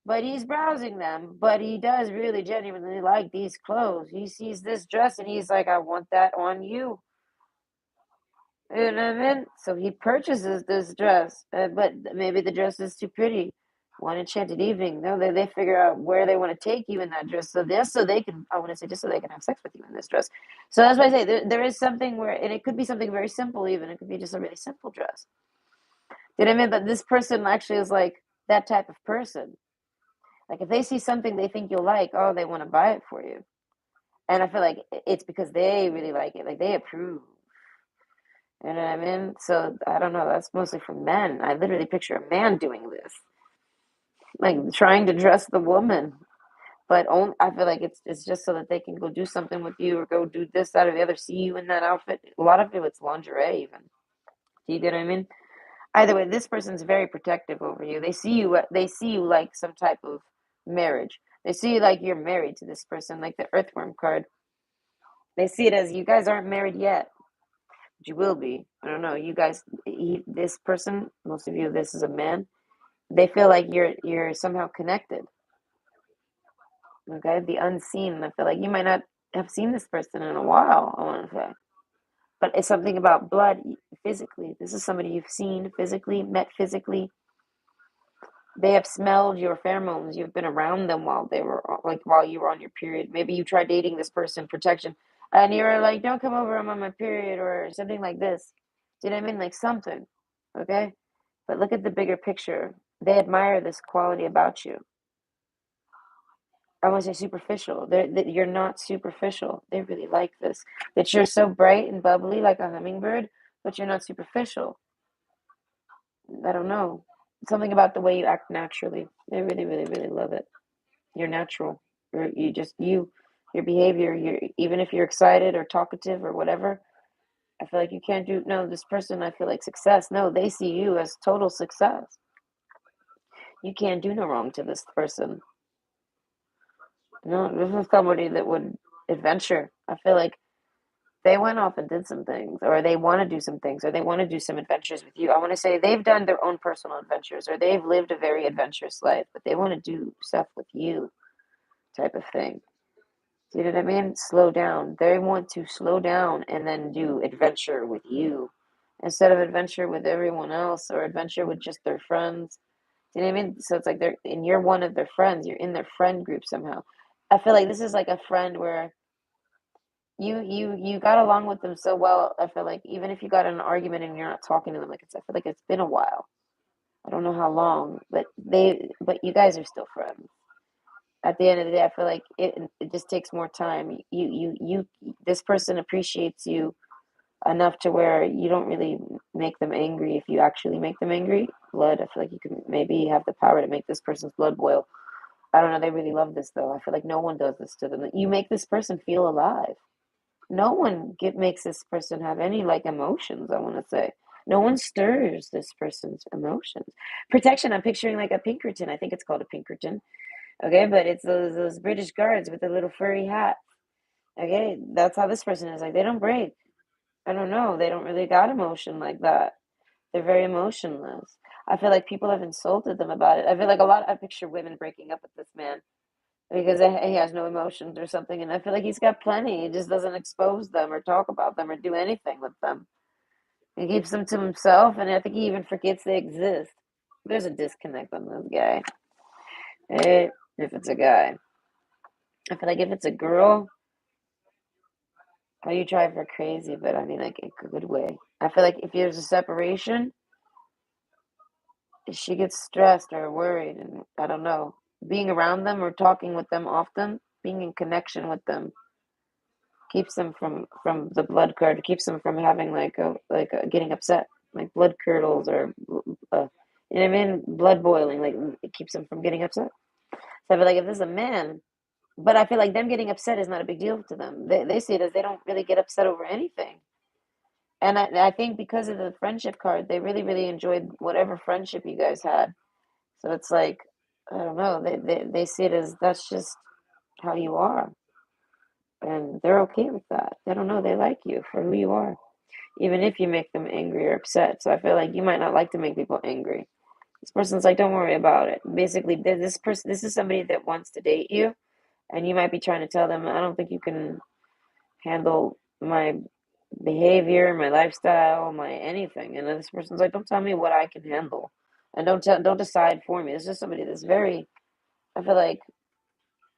But he's browsing them. But he does really genuinely like these clothes. He sees this dress and he's like, I want that on you. You know what I mean? So he purchases this dress, but maybe the dress is too pretty. One enchanted evening. No, they figure out where they want to take you in that dress. So they can, I want to say, just so they can have sex with you in this dress. So that's why I say there is something where, and it could be something very simple, even. It could be just a really simple dress. You know what I mean? But this person actually is like that type of person. Like, if they see something they think you'll like, oh, they want to buy it for you. And I feel like it's because they really like it. Like, they approve. You know what I mean? So I don't know. That's mostly for men. I literally picture a man doing this, like trying to dress the woman. But only, I feel like it's just so that they can go do something with you or go do this, that, or the other, see you in that outfit. A lot of it's lingerie, even. Do you get what I mean? Either way, this person's very protective over you. They see you like some type of marriage. They see you like you're married to this person, like the Earthworm card. They see it as you guys aren't married yet, but you will be. I don't know. You guys, this person, most of you, this is a man. They feel like you're somehow connected. Okay, the unseen. I feel like you might not have seen this person in a while. I want to say, but it's something about blood physically. This is somebody you've seen physically, met physically. They have smelled your pheromones. You've been around them while they were like while you were on your period. Maybe you tried dating this person, protection, and you were like, "Don't come over, I'm on my period," or something like this. Do you know what I mean? Like something, okay? But look at the bigger picture. They admire this quality about you. I want to say superficial. That you're not superficial. They really like this. That you're so bright and bubbly like a hummingbird, but you're not superficial. I don't know. Something about the way you act naturally. They really, really, really love it. You're natural. You just your behavior. You're even if you're excited or talkative or whatever. I feel like you can't do no. This person, I feel like success. No, they see you as total success. You can't do no wrong to this person. No, this is somebody that would adventure. I feel like they went off and did some things, or they want to do some things, or they want to do some adventures with you. I want to say they've done their own personal adventures, or they've lived a very adventurous life, but they want to do stuff with you, type of thing. Do you know what I mean? Slow down. They want to slow down and then do adventure with you instead of adventure with everyone else or adventure with just their friends. Do you know what I mean? So it's like and you're one of their friends. You're in their friend group somehow. I feel like this is like a friend where you got along with them so well. I feel like even if you got in an argument and you're not talking to them, like I feel like it's been a while. I don't know how long, but you guys are still friends. At the end of the day, I feel like it just takes more time. This person appreciates you enough to where you don't really make them angry. If you actually make them angry, blood, I feel like you can maybe have the power to make this person's blood boil. I don't know. They really love this though. I feel like no one does this to them. You make this person feel alive. No one makes this person have any like emotions, I want to say. No one stirs this person's emotions. Protection, I'm picturing like a Pinkerton. I think it's called a Pinkerton. Okay, but it's those British guards with the little furry hat. Okay, that's how this person is. Like they don't break. I don't know. They don't really got emotion like that. They're very emotionless. I feel like people have insulted them about it. I feel like I picture women breaking up with this man because he has no emotions or something. And I feel like he's got plenty. He just doesn't expose them or talk about them or do anything with them. He keeps them to himself, and I think he even forgets they exist. There's a disconnect on this guy. If it's a guy, I feel like if it's a girl, oh, you drive her crazy, but I mean, like, in a good way. I feel like if there's a separation, she gets stressed or worried, and I don't know. Being around them or talking with them often, being in connection with them, keeps them from the blood curdle, keeps them from having getting upset, like blood curdles or you know what I mean, blood boiling. Like it keeps them from getting upset. So I feel like if this is a man, but I feel like them getting upset is not a big deal to them. They see it as they don't really get upset over anything. And I think because of the friendship card, they really, really enjoyed whatever friendship you guys had. So it's like, I don't know, they see it as that's just how you are. And they're okay with that. They don't know, they like you for who you are, even if you make them angry or upset. So I feel like you might not like to make people angry. This person's like, don't worry about it. Basically, this is somebody that wants to date you, and you might be trying to tell them, I don't think you can handle my behavior, my lifestyle, my anything. And then this person's like, don't tell me what I can handle, and don't decide for me. This is somebody that's very. I feel like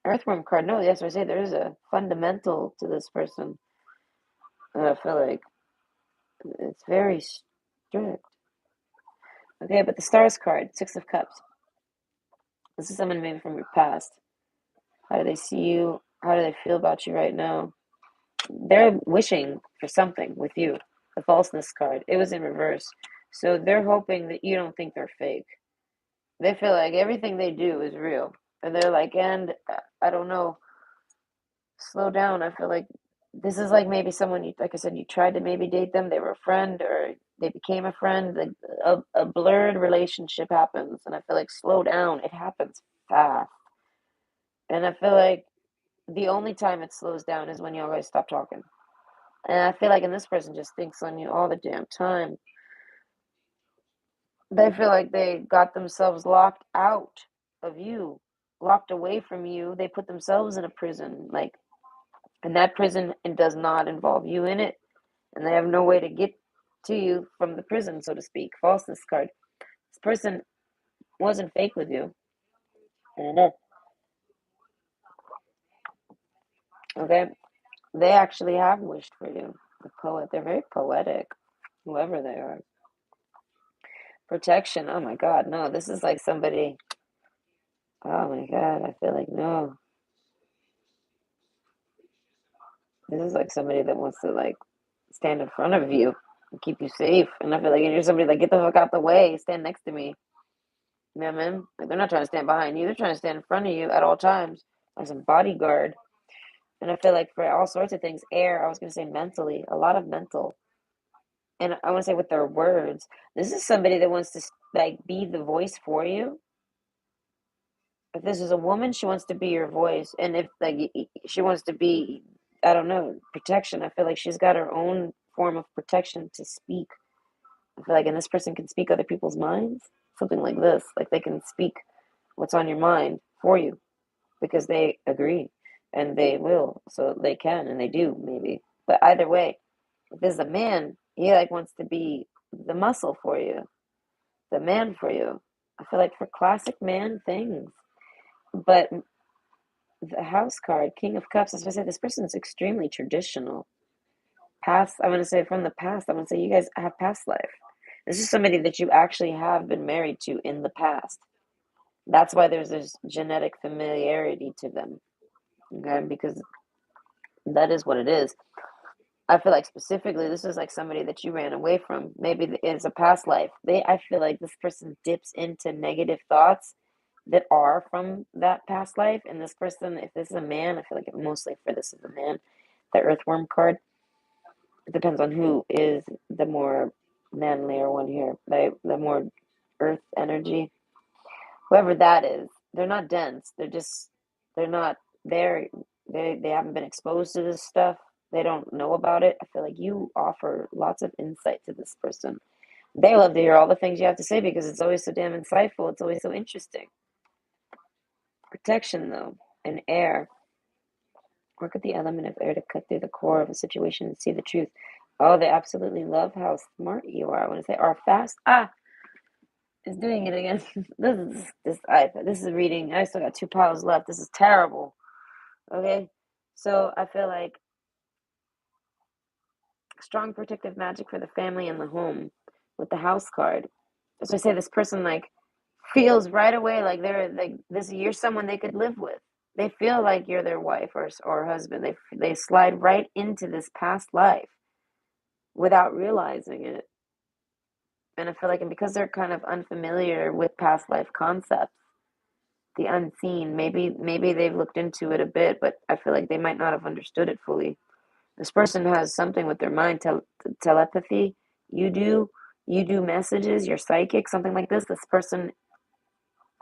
Earthworm card. No, that's what I say. There is a fundamental to this person, and I feel like it's very strict. Okay, but the Stars card, Six of Cups. This is someone maybe from your past. How do they see you? How do they feel about you right now? They're wishing for something with you. the falseness card. It was in reverse. So they're hoping that you don't think they're fake. They feel like everything they do is real. And they're like, and I don't know, slow down. I feel like this is like maybe someone you, like I said, you tried to maybe date them, they were a friend, or they became a friend. Like a blurred relationship happens, and I feel like slow down. It happens fast, and I feel like the only time it slows down is when you guys stop talking. And I feel like, and this person just thinks on you all the damn time. They feel like they got themselves locked out of you, locked away from you. They put themselves in a prison, like, and that prison, it does not involve you in it, and they have no way to get to you from the prison, so to speak. Falseness card. This person wasn't fake with you. I don't know. Okay, they actually have wished for you. The poet. They're very poetic, whoever they are. Protection. Oh my God, no. This is like somebody. Oh my God, I feel like no. This is like somebody that wants to like stand in front of you and keep you safe. And I feel like you're somebody like, get the fuck out the way, stand next to me. You know what I mean? Like, they're not trying to stand behind you, they're trying to stand in front of you at all times as a bodyguard. And I feel like for all sorts of things, air, I was going to say mentally, a lot of mental. And I want to say with their words, this is somebody that wants to like be the voice for you. If this is a woman, she wants to be your voice. And if like she wants to be, I don't know, protection, I feel like she's got her own form of protection to speak. I feel like, and this person can speak other people's minds, something like this. Like they can speak what's on your mind for you because they agree and they will. So they can and they do maybe. But either way, if this is a man, he like wants to be the muscle for you, the man for you. I feel like for classic man things. But the house card, King of Cups, as I said, this person is extremely traditional. Past, I want to say from the past, I want to say you guys have past life. This is somebody that you actually have been married to in the past. That's why there's this genetic familiarity to them. Okay, because that is what it is. I feel like specifically this is like somebody that you ran away from. Maybe it's a past life. I feel like this person dips into negative thoughts that are from that past life. And this person, if this is a man, I feel like mostly for this is a man, the Earthworm card. It depends on who is the more manlier one here, right? The more earth energy. Whoever that is, they're not dense. They're not there. They haven't been exposed to this stuff. They don't know about it. I feel like you offer lots of insight to this person. They love to hear all the things you have to say because it's always so damn insightful. It's always so interesting. Protection, though, and air. Work with the element of air to cut through the core of a situation and see the truth. Oh, they absolutely love how smart you are. I want to say are fast. Ah, it's doing it again. This is reading. I still got 2 piles left. This is terrible. Okay, so I feel like strong protective magic for the family and the home with the house card. So I say this person like feels right away like they're like this. You're someone they could live with. They feel like you're their wife or husband. They slide right into this past life without realizing it. And I feel like, and because they're kind of unfamiliar with past life concepts, the unseen, maybe they've looked into it a bit, but I feel like they might not have understood it fully. This person has something with their mind, telepathy. You do, you do messages. You're psychic, something like this. This person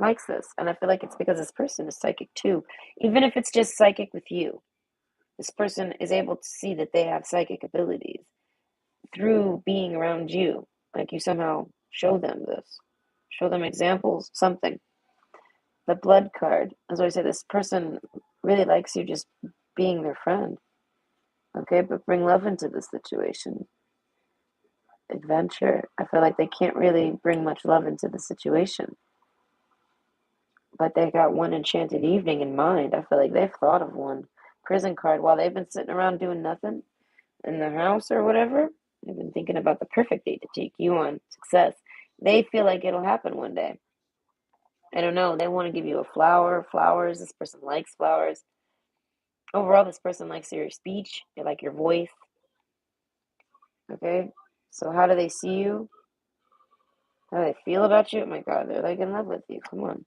likes this, and I feel like it's because this person is psychic too. Even if it's just psychic with you, this person is able to see that they have psychic abilities through being around you. Like you somehow show them this, show them examples, something. The blood card, as I say, this person really likes you just being their friend. Okay, but bring love into the situation. Adventure. I feel like they can't really bring much love into the situation, but they got one enchanted evening in mind. I feel like they've thought of one. Prison card. While they've been sitting around doing nothing in their house or whatever, they've been thinking about the perfect date to take you on success. They feel like it'll happen one day. I don't know. They want to give you a flower, flowers. This person likes flowers. Overall, this person likes your speech, they like your voice. Okay? So how do they see you? How do they feel about you? Oh my God, they're like in love with you. Come on.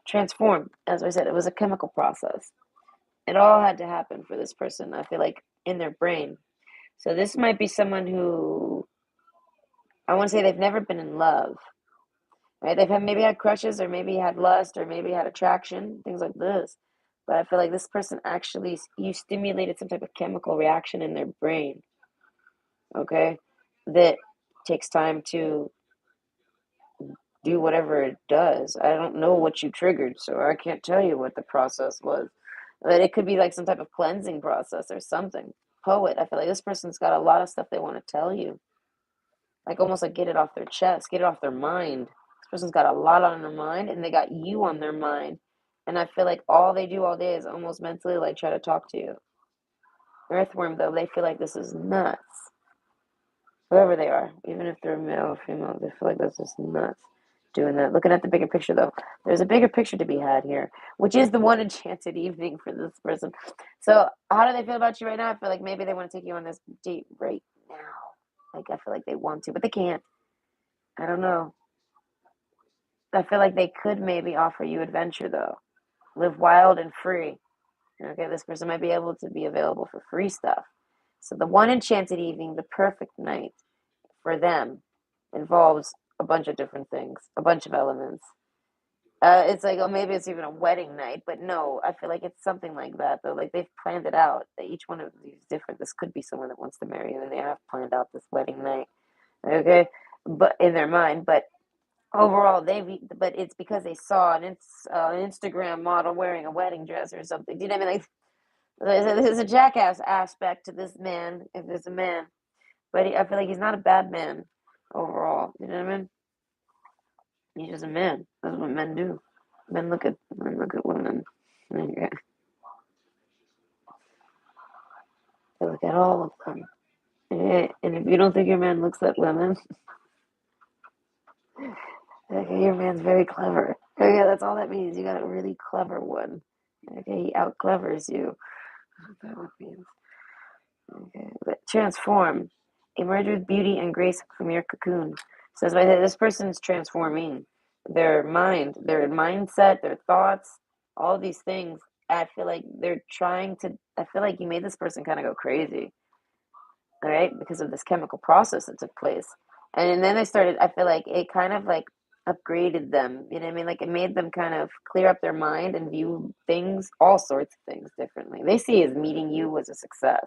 Transform. As I said, it was a chemical process. It all had to happen for this person, I feel like, in their brain. So this might be someone who, I want to say they've never been in love, right? They've had maybe had crushes or maybe had lust or maybe had attraction, things like this. But I feel like this person actually, you stimulated some type of chemical reaction in their brain, okay? That takes time to do whatever it does. I don't know what you triggered, so I can't tell you what the process was. But it could be like some type of cleansing process or something. Poet, I feel like this person's got a lot of stuff they want to tell you. Like almost like get it off their chest, get it off their mind. This person's got a lot on their mind and they got you on their mind. And I feel like all they do all day is almost mentally like try to talk to you. Earthworm though, they feel like this is nuts. Whoever they are, even if they're male or female, they feel like this is nuts doing that. Looking at the bigger picture though, there's a bigger picture to be had here, which is the one enchanted evening for this person. So how do they feel about you right now? I feel like maybe they want to take you on this date right now. Like I feel like they want to, but they can't. I don't know. I feel like they could maybe offer you adventure though. Live wild and free. Okay, this person might be able to be available for free stuff. So the one enchanted evening, the perfect night for them, involves a bunch of different things, a bunch of elements. It's like, oh, maybe it's even a wedding night, but no, I feel like it's something like that though. Like they've planned it out. That each one of these is different. This could be someone that wants to marry you, and they have planned out this wedding night. Okay, but in their mind, but overall, but it's because they saw an Instagram model wearing a wedding dress or something. Do you know what I mean? Like, there's a jackass aspect to this man, if there's a man. But I feel like he's not a bad man overall. You know what I mean? He's just a man. That's what men do. Men look at women. Okay. They look at all of them. And if you don't think your man looks at women, okay, your man's very clever. Okay, that's all that means. You got a really clever one. Okay, he out clevers you. That's what that means. Okay, but transform. Emerge with beauty and grace from your cocoon. So that's why this person's transforming their mind, their mindset, their thoughts, all these things. I feel like they're trying to, I feel like you made this person kind of go crazy, right? Because of this chemical process that took place. And then they started, I feel like it kind of like upgraded them. You know what I mean? Like it made them kind of clear up their mind and view things, all sorts of things differently. They see as meeting you was a success.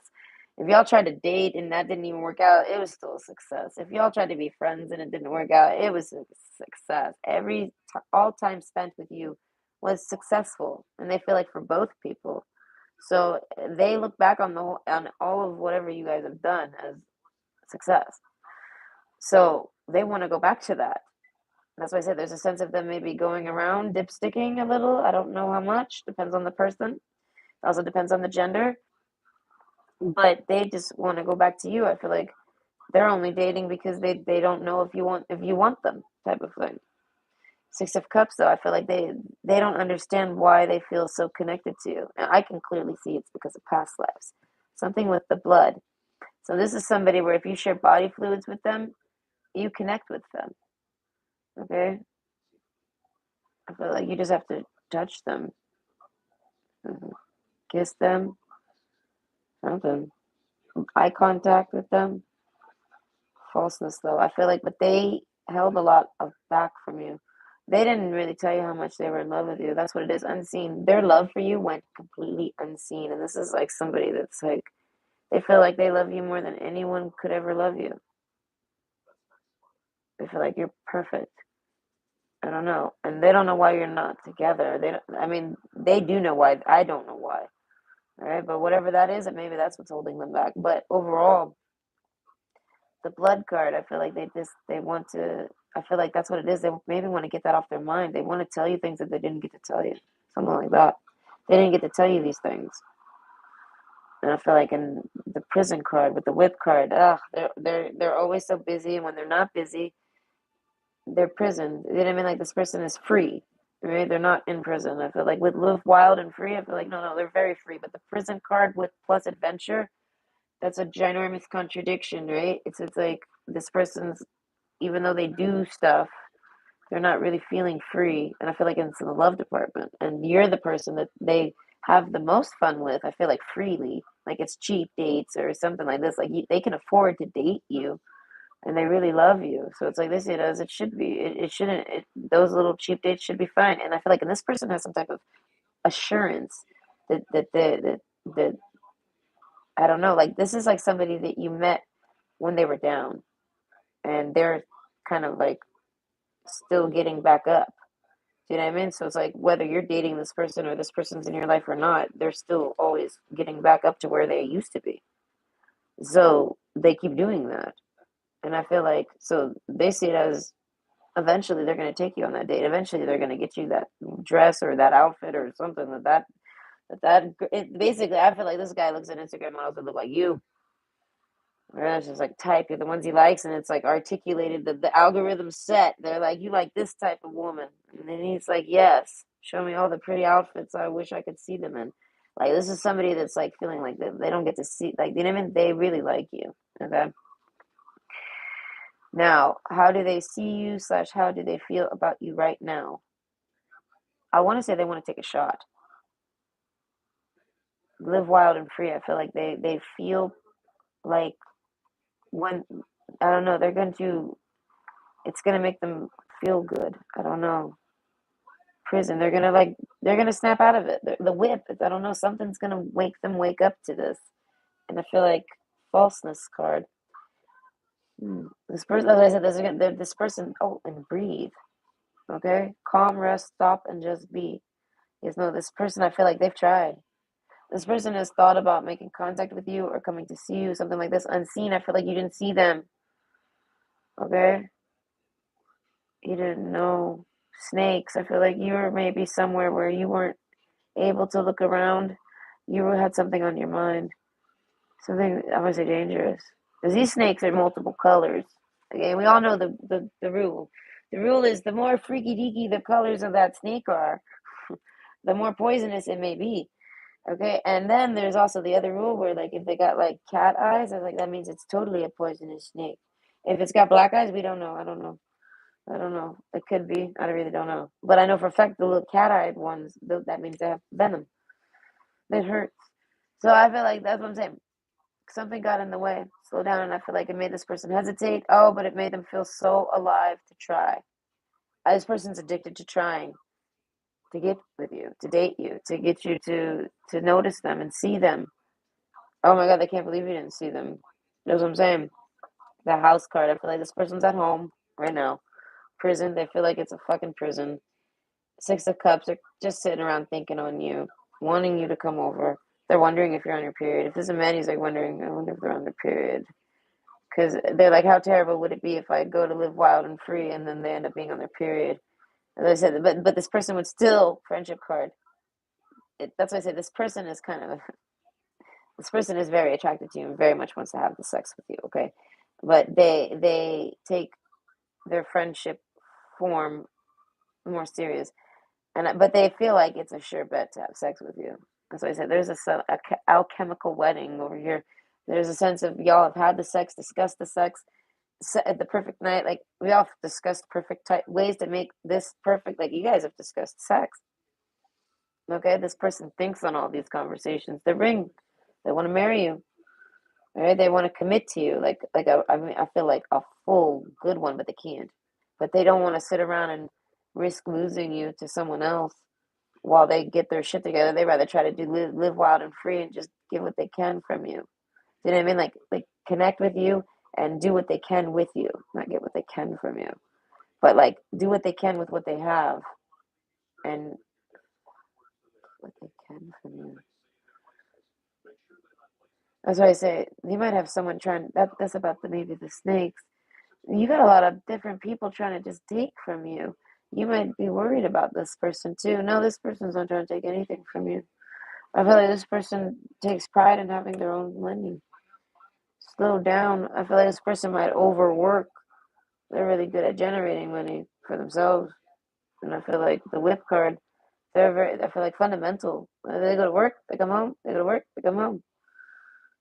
If y'all tried to date and that didn't even work out, it was still a success. If y'all tried to be friends and it didn't work out, it was a success. All time spent with you was successful, and they feel like for both people. So they look back on on all of whatever you guys have done as success. So they want to go back to that. That's why I said there's a sense of them maybe going around dipsticking a little. I don't know how much. Depends on the person. It also depends on the gender. But they just want to go back to you. I feel like they're only dating because they don't know if you want them type of thing. Six of Cups though, I feel like they don't understand why they feel so connected to you. And I can clearly see it's because of past lives. Something with the blood. So this is somebody where if you share body fluids with them, you connect with them. Okay? I feel like you just have to touch them, kiss them, something. Eye contact with them. Falseness though. I feel like but they held a lot of back from you. They didn't really tell you how much they were in love with you. That's what it is, unseen. Their love for you went completely unseen. And this is like somebody that's like they feel like they love you more than anyone could ever love you. They feel like you're perfect. I don't know. And they don't know why you're not together. They don't, I mean, they do know why. I don't know why. All right, but whatever that is, and maybe that's what's holding them back. But overall, the blood card, I feel like they want to. I feel like that's what it is. They maybe want to get that off their mind. They want to tell you things that they didn't get to tell you, something like that. They didn't get to tell you these things, and I feel like in the prison card with the whip card, they're always so busy, and when they're not busy, they're prisoned. You know what I mean? Like this person is free, right? They're not in prison. I feel like with live wild and free, I feel like no, they're very free. But the prison card with plus adventure, That's a ginormous contradiction, right? It's like this person's, even though they do stuff, they're not really feeling free. And I feel like it's in the love department. And you're the person that they have the most fun with, I feel like freely. Like it's cheap dates or something like this. Like they can afford to date you and they really love you. So it's like they see it as it should be. It shouldn't, those little cheap dates should be fine. And I feel like, and this person has some type of assurance that I don't know, like this is like somebody that you met when they were down and they're kind of like still getting back up. Do you know what I mean? So it's like whether you're dating this person or this person's in your life or not, they're still always getting back up to where they used to be. So they keep doing that. And I feel like, so they see it as eventually they're going to take you on that date. Eventually they're going to get you that dress or that outfit or something basically, I feel like this guy looks at Instagram models that look like you. Or it's just like type the ones he likes, and it's like articulated. The algorithm set. They're like, you like this type of woman, and then he's like, yes, show me all the pretty outfits I wish I could see them in. Like this is somebody that's like feeling like they don't get to see, like you know what I mean? They really like you. Okay. Now, how do they see you slash how do they feel about you right now? I want to say they want to take a shot. Live wild and free. I feel like they feel like when I don't know, it's gonna make them feel good. I don't know. Prison. They're gonna snap out of it. The whip. I don't know. Something's gonna wake up to this. And I feel like falseness card. This person, as I said, this person. Oh, and breathe. Okay, calm, rest, stop, and just be. Because no, this person. I feel like they've tried. This person has thought about making contact with you or coming to see you, something like this, unseen. I feel like you didn't see them. Okay, you didn't know snakes. I feel like you were maybe somewhere where you weren't able to look around. You had something on your mind. Something, I want to say dangerous. Because these snakes are multiple colors. Okay, we all know the rule. The rule is the more freaky deaky the colors of that snake are, the more poisonous it may be. Okay, and then there's also the other rule where, like, if they got like cat eyes, I like that means it's totally a poisonous snake. If it's got black eyes, we don't know. I don't know. I don't know. It could be. I really don't know. But I know for a fact the little cat-eyed ones, that means they have venom. It hurts. So I feel like that's what I'm saying. Something got in the way. Slow down, and I feel like it made this person hesitate. Oh, but it made them feel so alive to try. This person's addicted to trying to get with you, to date you, to get you to notice them and see them. Oh my God, they can't believe you didn't see them. That's what I'm saying. The house card. I feel like this person's at home right now. Prison. They feel like it's a fucking prison. Six of Cups are just sitting around thinking on you, wanting you to come over. They're wondering if you're on your period. If there's a man, he's like wondering, I wonder if they're on their period. Because they're like, how terrible would it be if I go to live wild and free and then they end up being on their period? As I said, but this person would still, friendship card. That's why I say this person is this person is very attracted to you and very much wants to have the sex with you, okay? But they take their friendship form more serious. But they feel like it's a sure bet to have sex with you. That's why I said there's a alchemical wedding over here. There's a sense of y'all have had the sex, discussed the sex, the perfect night. Like we all discussed perfect ways to make this perfect. Like you guys have discussed sex. Okay, this person thinks on all these conversations. The ring, they want to marry you. All right, they want to commit to you. I mean, I feel like a full good one, but they can't. But they don't want to sit around and risk losing you to someone else while they get their shit together. They rather try to live wild and free and just get what they can from you. You know what I mean? Like connect with you and do what they can with you, not get what they can from you, but like do what they can with what they have and what they can from you. That's why I say you might have someone trying. That's about maybe the snakes. You got a lot of different people trying to just take from you. You might be worried about this person too. No, this person's not trying to take anything from you. I feel like this person takes pride in having their own money. Slow down. I feel like this person might overwork. They're really good at generating money for themselves. And I feel like the whip card, I feel like fundamental. They go to work, they come home, they go to work, they come home.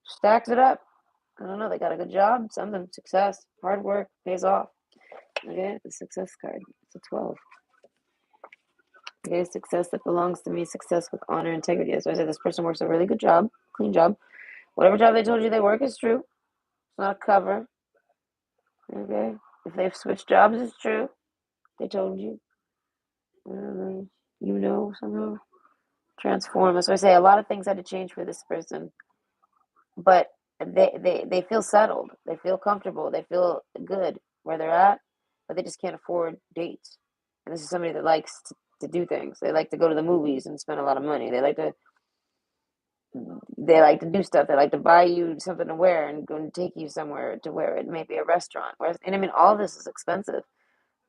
Stacks it up. I don't know. They got a good job, something, success, hard work pays off. Okay, the success card. It's a 12. Okay, success that belongs to me, success with honor, integrity. So I said this person works a really good job, clean job. Whatever job they told you they work is true. It's not a cover. Okay, if they've switched jobs, it's true. They told you. I don't know. You know somehow. Transform. So I say a lot of things had to change for this person, but they feel settled. They feel comfortable. They feel good where they're at, but they just can't afford dates. And this is somebody that likes to do things. They like to go to the movies and spend a lot of money. They like to do stuff. They like to buy you something to wear and go and take you somewhere to wear it. Maybe a restaurant. Whereas, and I mean, all this is expensive.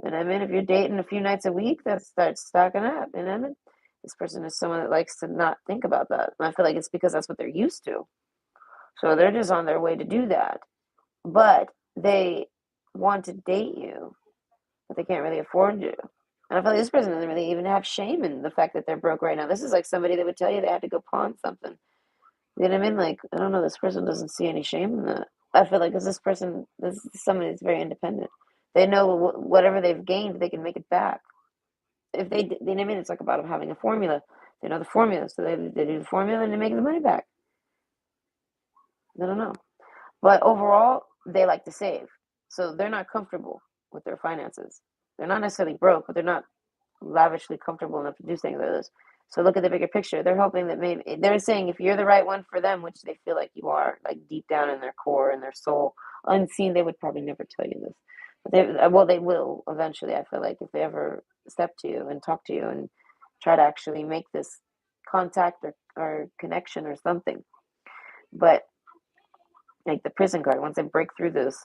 And I mean, if you're dating a few nights a week, that starts stacking up. And I mean, this person is someone that likes to not think about that. And I feel like it's because that's what they're used to. So they're just on their way to do that. But they want to date you, but they can't really afford you. And I feel like this person doesn't really even have shame in the fact that they're broke right now. This is like somebody that would tell you they had to go pawn something. You know what I mean? Like, I don't know, this person doesn't see any shame in that. I feel like this is somebody that's very independent. They know whatever they've gained, they can make it back. If they, you know what I mean? It's like about having a formula. They know the formula, so they do the formula and they make the money back. I don't know. But overall, they like to save. So they're not comfortable with their finances. They're not necessarily broke, but they're not lavishly comfortable enough to do things like this. So look at the bigger picture. They're hoping that maybe they're saying if you're the right one for them, which they feel like you are, like deep down in their core and their soul, unseen, they would probably never tell you this. But they will eventually. I feel like if they ever step to you and talk to you and try to actually make this contact or connection or something. But like the prison card, once they break through this,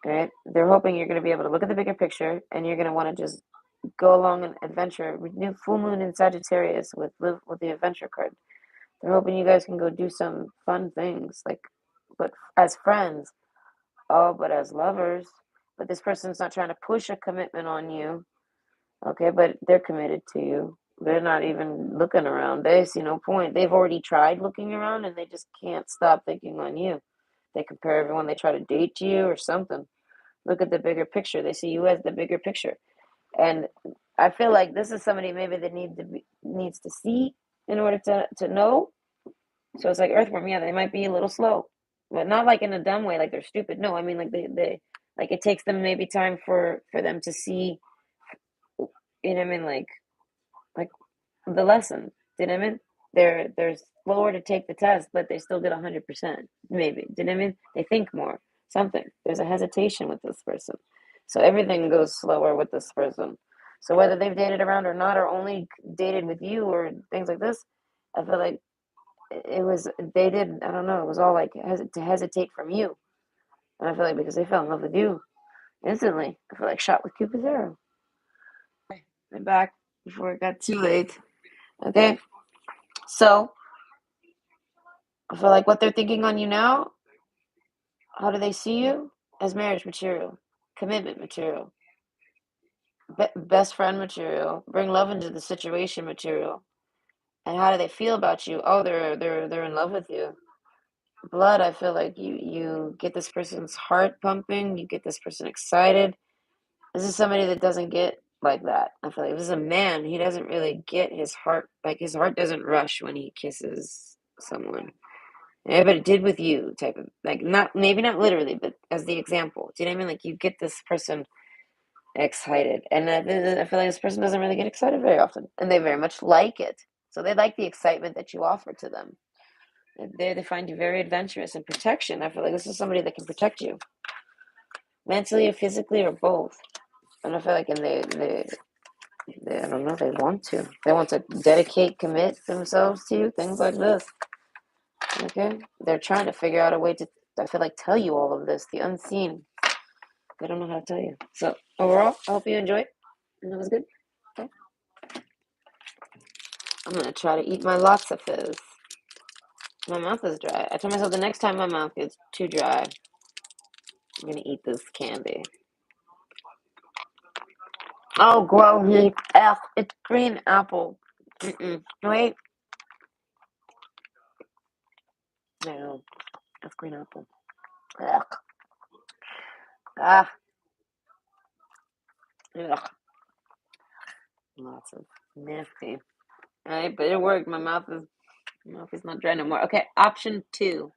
right, they're hoping you're going to be able to look at the bigger picture and you're going to want to just go along an adventure. New full moon in Sagittarius with the adventure card. They're hoping you guys can go do some fun things, like, but as friends, oh, but as lovers. But this person's not trying to push a commitment on you, okay? But they're committed to you. They're not even looking around. They see no point. They've already tried looking around and they just can't stop thinking on you. They compare everyone. They try to date you or something. Look at the bigger picture. They see you as the bigger picture. And I feel like this is somebody maybe that needs to see in order to know. So it's like Earthworm, yeah, they might be a little slow, but not like in a dumb way, like they're stupid. No, I mean like they like it takes them maybe time for them to see, you know what I mean, like the lesson. You know what I mean? They're slower to take the test, but they still get 100%. Maybe. Do you know what I mean? They think more. Something. There's a hesitation with this person. So everything goes slower with this person. So whether they've dated around or not, or only dated with you or things like this, I feel like it was they did. I don't know. It was all like to hesitate from you, and I feel like because they fell in love with you instantly, I feel like shot with Cupid's arrow. I'm back before it got too late. Okay, so I feel like what they're thinking on you now, how do they see you? As marriage material, commitment material, best friend material, bring love into the situation material. And how do they feel about you? Oh, they're in love with you. Blood, I feel like you get this person's heart pumping, you get this person excited. This is somebody that doesn't get like that. I feel like if this is a man, he doesn't really get his heart, like his heart doesn't rush when he kisses someone. Yeah, but it did with you, type of like not maybe not literally, but as the example. Do you know what I mean? Like you get this person excited, and I feel like this person doesn't really get excited very often, and they very much like it. So they like the excitement that you offer to them. They find you very adventurous and protection. I feel like this is somebody that can protect you mentally or physically or both. And I feel like they I don't know, they want to dedicate, commit themselves to you, things like this. Okay, they're trying to figure out a way to, I feel like, tell you all of this, the unseen. They don't know how to tell you. So overall, I hope you enjoyed, and it was good. Okay, I'm gonna try to eat my lots of fizz. My mouth is dry. I told myself the next time my mouth gets too dry, I'm gonna eat this candy. Oh, grow heat. Ugh, it's green apple. Wait. No, that's green apple. Ugh. Ah. Ugh. Lots of nasty. All right, but it worked. My mouth is not dry no more. Okay, option 2.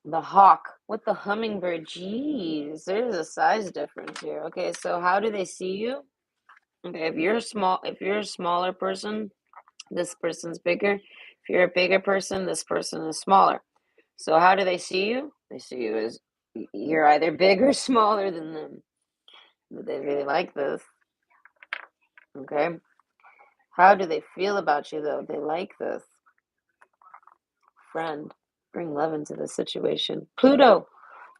The hawk with the hummingbird. Jeez, there's a size difference here. Okay, so how do they see you? Okay, if you're a smaller person, this person's bigger. If you're a bigger person, this person is smaller. So how do they see you? They see you as you're either big or smaller than them. But they really like this. Okay. How do they feel about you though? They like this. Friend, bring love into the situation. Pluto.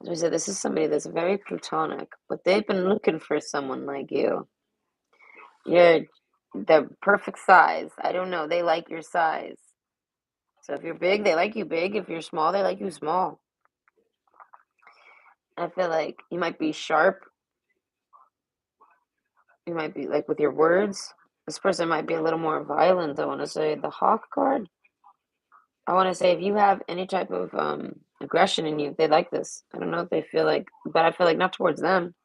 As we said, this is somebody that's very plutonic, but they've been looking for someone like you. You're the perfect size. I don't know. They like your size. So if you're big, they like you big. If you're small, they like you small. I feel like you might be sharp. You might be like with your words. This person might be a little more violent. I want to say the hawk card. I want to say if you have any type of aggression in you, they like this. I don't know if they feel like, but I feel like not towards them.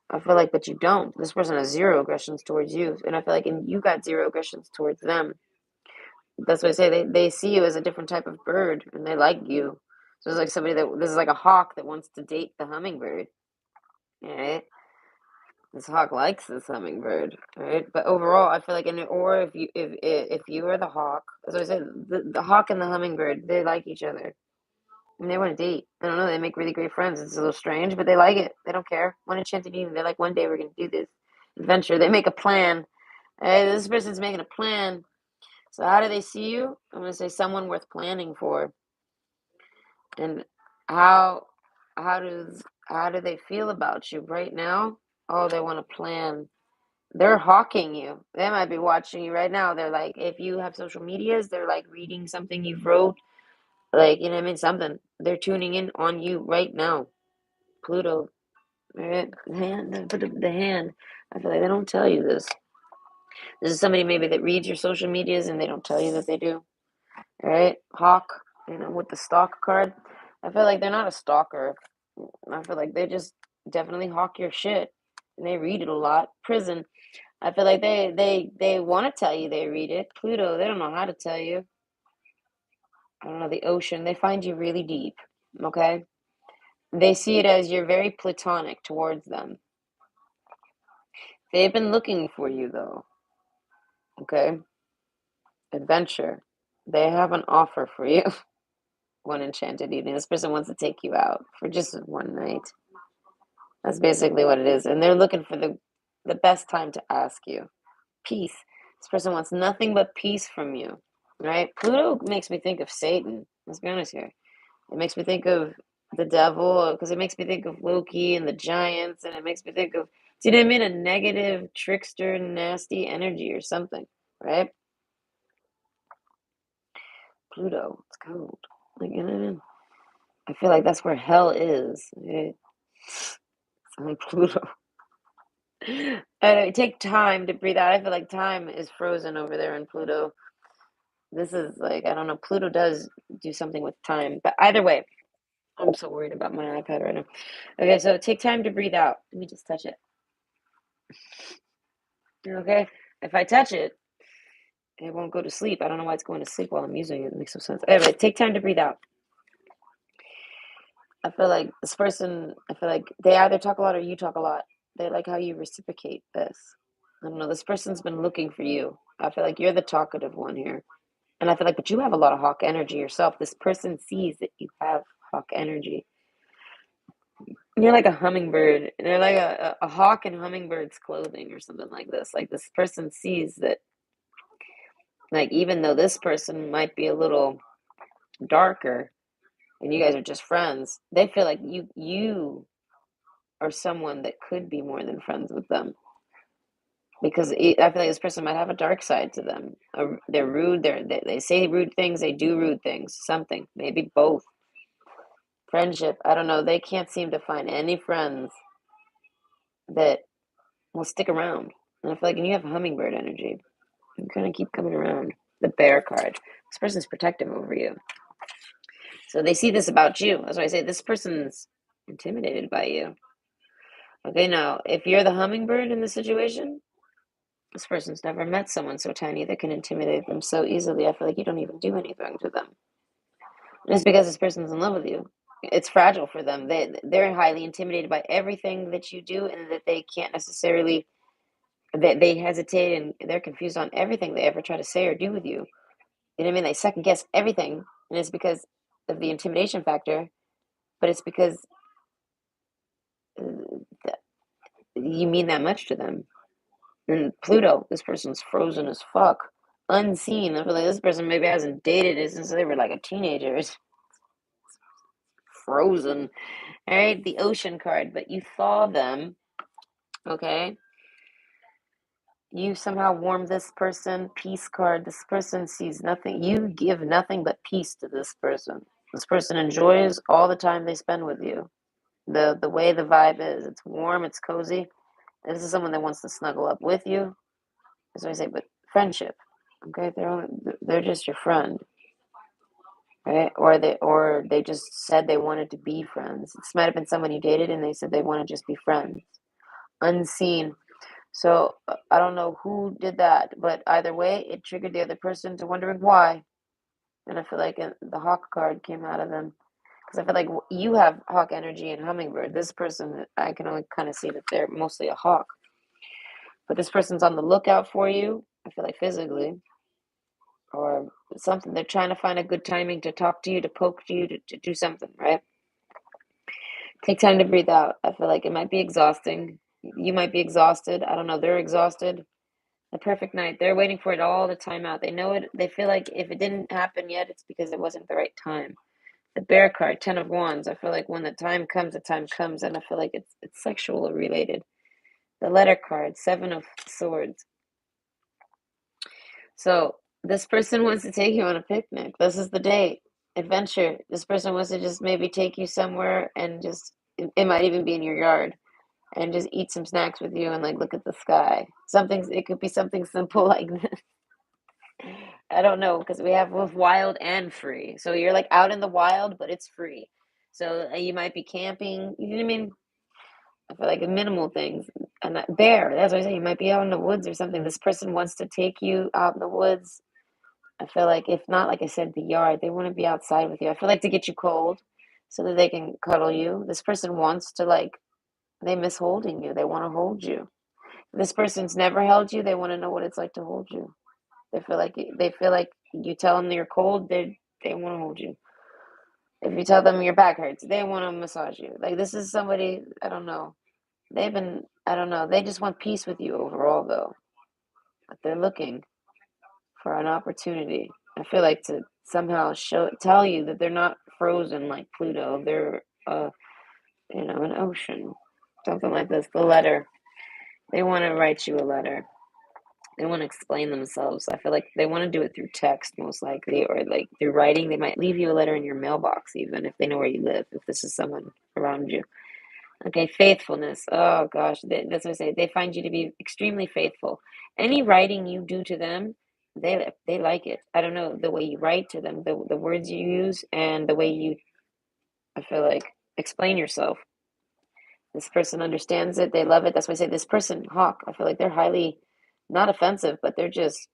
I feel like that you don't. This person has zero aggressions towards you, and I feel like and you got zero aggressions towards them. That's what I say. They see you as a different type of bird, and they like you. So it's like somebody that this is like a hawk that wants to date the hummingbird. Right? This hawk likes this hummingbird, right? But overall, I feel like or if you are the hawk, as I said, the hawk and the hummingbird, they like each other. And they want to date. I don't know. They make really great friends. It's a little strange, but they like it. They don't care. One enchanted evening. They're like, one day we're gonna do this adventure. They make a plan. Hey, this person's making a plan. So how do they see you? I'm gonna say someone worth planning for. And how how does how do they feel about you right now? Oh, they want to plan. They're hawking you. They might be watching you right now. They're like, if you have social medias, they're like reading something you've wrote, like you know what I mean, something. They're tuning in on you right now. Pluto, right? The hand. I feel like they don't tell you this. This is somebody maybe that reads your social medias and they don't tell you that they do. Right? Hawk, with the stalk card. I feel like they're not a stalker. I feel like they just definitely hawk your shit. And they read it a lot. Prison. I feel like they want to tell you they read it. Pluto, they don't know how to tell you. I don't know, the ocean. They find you really deep. Okay? They see it as you're very platonic towards them. They've been looking for you though. Okay? Adventure. They have an offer for you. One enchanted evening. This person wants to take you out for just one night. That's basically what it is. And they're looking for the best time to ask you. Peace. This person wants nothing but peace from you. Right? Pluto makes me think of Satan. Let's be honest here. It makes me think of the devil because it makes me think of Loki and the giants, and it makes me think of, see what I mean? A negative, trickster, nasty energy or something, right? Pluto, it's cold. Like, you know what I mean? I feel like that's where hell is. Right? It's on Pluto. Take time to breathe out. I feel like time is frozen over there in Pluto. This is like, I don't know, Pluto does do something with time. But either way, I'm so worried about my iPad right now. Okay, so take time to breathe out. Let me just touch it. Okay? If I touch it, it won't go to sleep. I don't know why it's going to sleep while I'm using it. It makes no sense. Anyway, take time to breathe out. I feel like this person, I feel like they either talk a lot or you talk a lot. They like how you reciprocate this. I don't know. This person's been looking for you. I feel like you're the talkative one here. And I feel like, but you have a lot of hawk energy yourself. This person sees that you have hawk energy. You're like a hummingbird. They're like a hawk in hummingbird's clothing or something like this. Like this person sees that, like, even though this person might be a little darker and you guys are just friends, they feel like you are someone that could be more than friends with them. Because I feel like this person might have a dark side to them. They're rude. They say rude things. They do rude things. Something. Maybe both. Friendship. I don't know. They can't seem to find any friends that will stick around. And I feel like, and you have hummingbird energy. You kind of keep coming around. The bear card. This person's protective over you. So they see this about you. That's why I say this person's intimidated by you. Okay, now if you're the hummingbird in the situation, this person's never met someone so tiny that can intimidate them so easily. I feel like you don't even do anything to them. And it's because this person's in love with you. It's fragile for them. They're highly intimidated by everything that you do, and that they can't necessarily, that they hesitate and they're confused on everything they ever try to say or do with you. You know what I mean? They second guess everything, and it's because of the intimidation factor, but it's because uh, you mean that much to them. And Pluto, this person's frozen as fuck, unseen. I feel like this person maybe hasn't dated it since they were like a teenager. It's frozen. All right, the ocean card, but you thaw them. Okay, you somehow warm this person. Peace card. This person sees nothing. You give nothing but peace to this person. This person enjoys all the time they spend with you. The way the vibe is, it's warm, it's cozy. And this is someone that wants to snuggle up with you. That's what I say. But friendship. Okay, they're just your friend, right? Or they just said they wanted to be friends. This might have been someone you dated, and they said they want to just be friends. Unseen. So I don't know who did that, but either way, it triggered the other person to wondering why. And I feel like the hawk card came out of them because I feel like you have hawk energy and hummingbird. This person, I can only kind of see that they're mostly a hawk, but this person's on the lookout for you. I feel like physically or something. They're trying to find a good timing to talk to you, to poke you, to do something, right? Take time to breathe out. I feel like it might be exhausting. You might be exhausted. I don't know. They're exhausted. The perfect night. They're waiting for it all to time out. They know it. They feel like if it didn't happen yet, it's because it wasn't the right time. The bear card, Ten of Wands. I feel like when the time comes, and I feel like it's sexual related. The letter card, Seven of Swords. So this person wants to take you on a picnic. This is the date. Adventure. This person wants to just maybe take you somewhere and just it might even be in your yard and just eat some snacks with you and like look at the sky. Something it could be something simple like this. I don't know because we have both wild and free. So you're like out in the wild, but it's free. So you might be camping. You know what I mean? I feel like minimal things. And bear, that's what I say. You might be out in the woods or something. This person wants to take you out in the woods. I feel like if not, like I said, the yard, they want to be outside with you. I feel like to get you cold so that they can cuddle you. This person wants to like, they miss holding you. They want to hold you. If this person's never held you. They want to know what it's like to hold you. They feel like you tell them you're cold. They want to hold you. If you tell them your back hurts, they want to massage you. Like this is somebody I don't know. I don't know. They just want peace with you overall, though. But they're looking for an opportunity. I feel like to somehow tell you that they're not frozen like Pluto. They're, an ocean, something like this. The letter. They want to write you a letter. They want to explain themselves. I feel like they want to do it through text, most likely, or like through writing. They might leave you a letter in your mailbox, even if they know where you live, if this is someone around you. Okay, faithfulness. Oh gosh, that's what I say. They find you to be extremely faithful. Any writing you do to them, they like it. I don't know the way you write to them, the words you use, and the way you. I feel like explain yourself. This person understands it. They love it. That's why I say this person, hawk. I feel like they're highly, not offensive, but they're just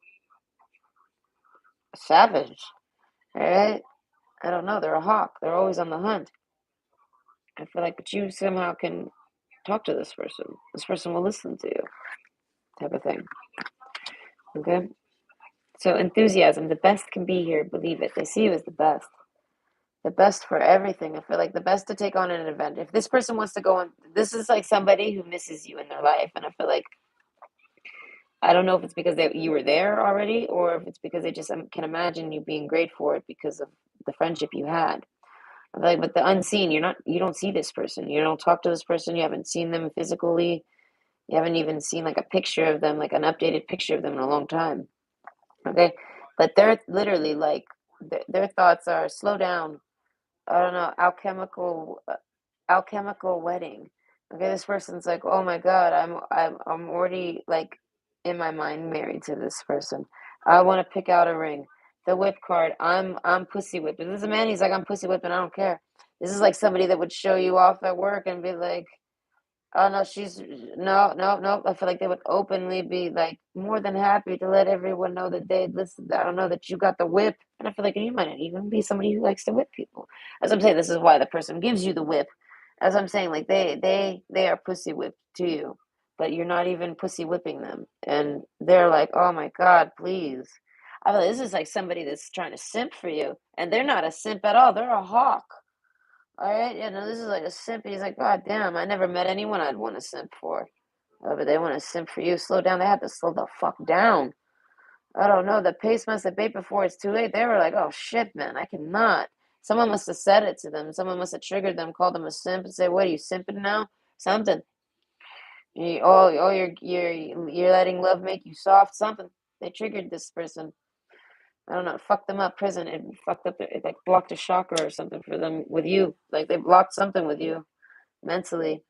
savage. All right. I don't know. They're a hawk. They're always on the hunt. I feel like, but you somehow can talk to this person. This person will listen to you, type of thing. Okay. So enthusiasm, the best can be here. Believe it. They see you as the best for everything. I feel like the best to take on an event. If this person wants to go on, this is like somebody who misses you in their life, and I feel like I don't know if it's because you were there already, or if it's because they just can imagine you being great for it because of the friendship you had. I feel like, but the unseen, you don't see this person. You don't talk to this person. You haven't seen them physically. You haven't even seen like a picture of them, like an updated picture of them in a long time. Okay, but they're literally like their thoughts are slow down. I don't know, alchemical wedding. Okay, this person's like, oh my god, I'm already like in my mind married to this person. I want to pick out a ring. The whip card. I'm pussy whipping. This is a man. He's like, I'm pussy whipping. I don't care. This is like somebody that would show you off at work and be like, oh no, she's no, no, no. I feel like they would openly be like more than happy to let everyone know that they listen. I don't know that you got the whip, and I feel like you might not even be somebody who likes to whip people. As I'm saying, this is why the person gives you the whip. As I'm saying, like they are pussy whipped to you, but you're not even pussy whipping them, and they're like, oh my god, please. I feel like this is like somebody that's trying to simp for you, and they're not a simp at all. They're a hawk. All right, yeah, no, this is like a simp. He's like, God damn, I never met anyone I'd want to simp for. But they want to simp for you. Slow down. They have to slow the fuck down. I don't know. The pace must have bait before it's too late. They were like, oh shit, man, I cannot. Someone must have said it to them. Someone must have triggered them, called them a simp, and say, what are you simping now? Something. You're letting love make you soft. Something. They triggered this person. I don't know, fucked them up. Prison. It fucked up. It like blocked a chakra or something for them with you. Like they blocked something with you mentally.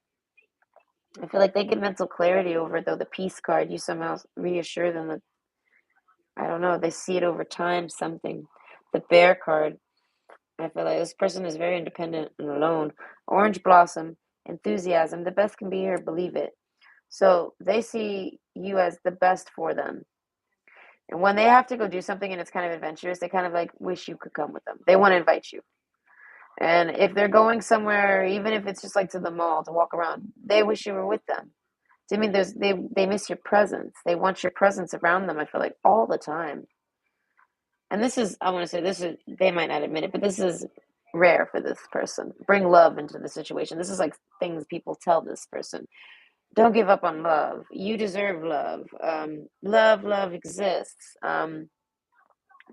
I feel like they get mental clarity over it though. The peace card, you somehow reassure them that I don't know, they see it over time, something. The bear card, I feel like this person is very independent and alone. Orange blossom, enthusiasm, the best can be here, believe it. So they see you as the best for them. And when they have to go do something and it's kind of adventurous, they kind of like wish you could come with them. They want to invite you. And if they're going somewhere, even if it's just like to the mall to walk around, they wish you were with them. I mean, they miss your presence. They want your presence around them. I feel like all the time. And this is I want to say this is they might not admit it, but this is rare for this person. Bring love into the situation. This is like things people tell this person. Don't give up on love. You deserve love. Love exists.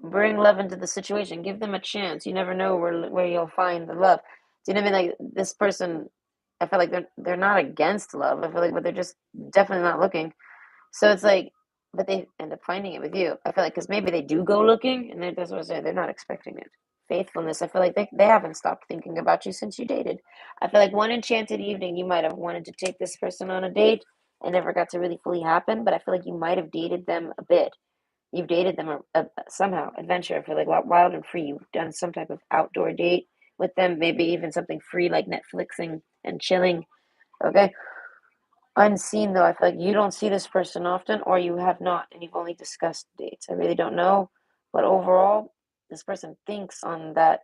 Bring love into the situation. Give them a chance. You never know where you'll find the love. Do you know what I mean? Like this person, I feel like they're not against love. I feel like, but they're just definitely not looking. So it's like, but they end up finding it with you. I feel like because maybe they do go looking, and that's what I say. They're not expecting it. Faithfulness. I feel like they haven't stopped thinking about you since you dated. I feel like one enchanted evening, you might have wanted to take this person on a date and never got to really fully happen. But I feel like you might have dated them a bit. You've dated them somehow, adventure. I feel like wild and free. You've done some type of outdoor date with them, maybe even something free like Netflixing and chilling. Okay. Unseen though, I feel like you don't see this person often, or you have not, and you've only discussed dates. I really don't know, but overall, this person thinks on that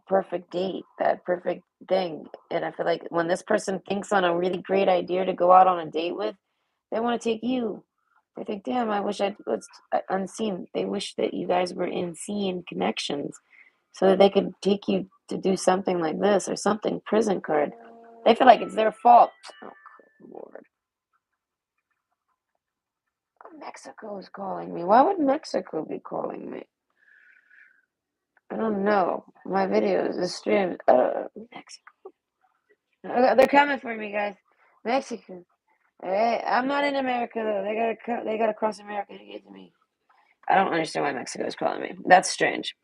perfect date, that perfect thing, and I feel like when this person thinks on a really great idea to go out on a date with, they want to take you. They think, damn, I wish I was unseen. They wish that you guys were in seeing connections so that they could take you to do something like this or something. Prison card. They feel like it's their fault. Oh, Lord. Mexico is calling me. Why would Mexico be calling me? I don't know. My videos, the stream, Mexico. They're coming for me, guys. Mexico. Hey, I'm not in America though. They gotta cross America to get to me. I don't understand why Mexico is calling me. That's strange.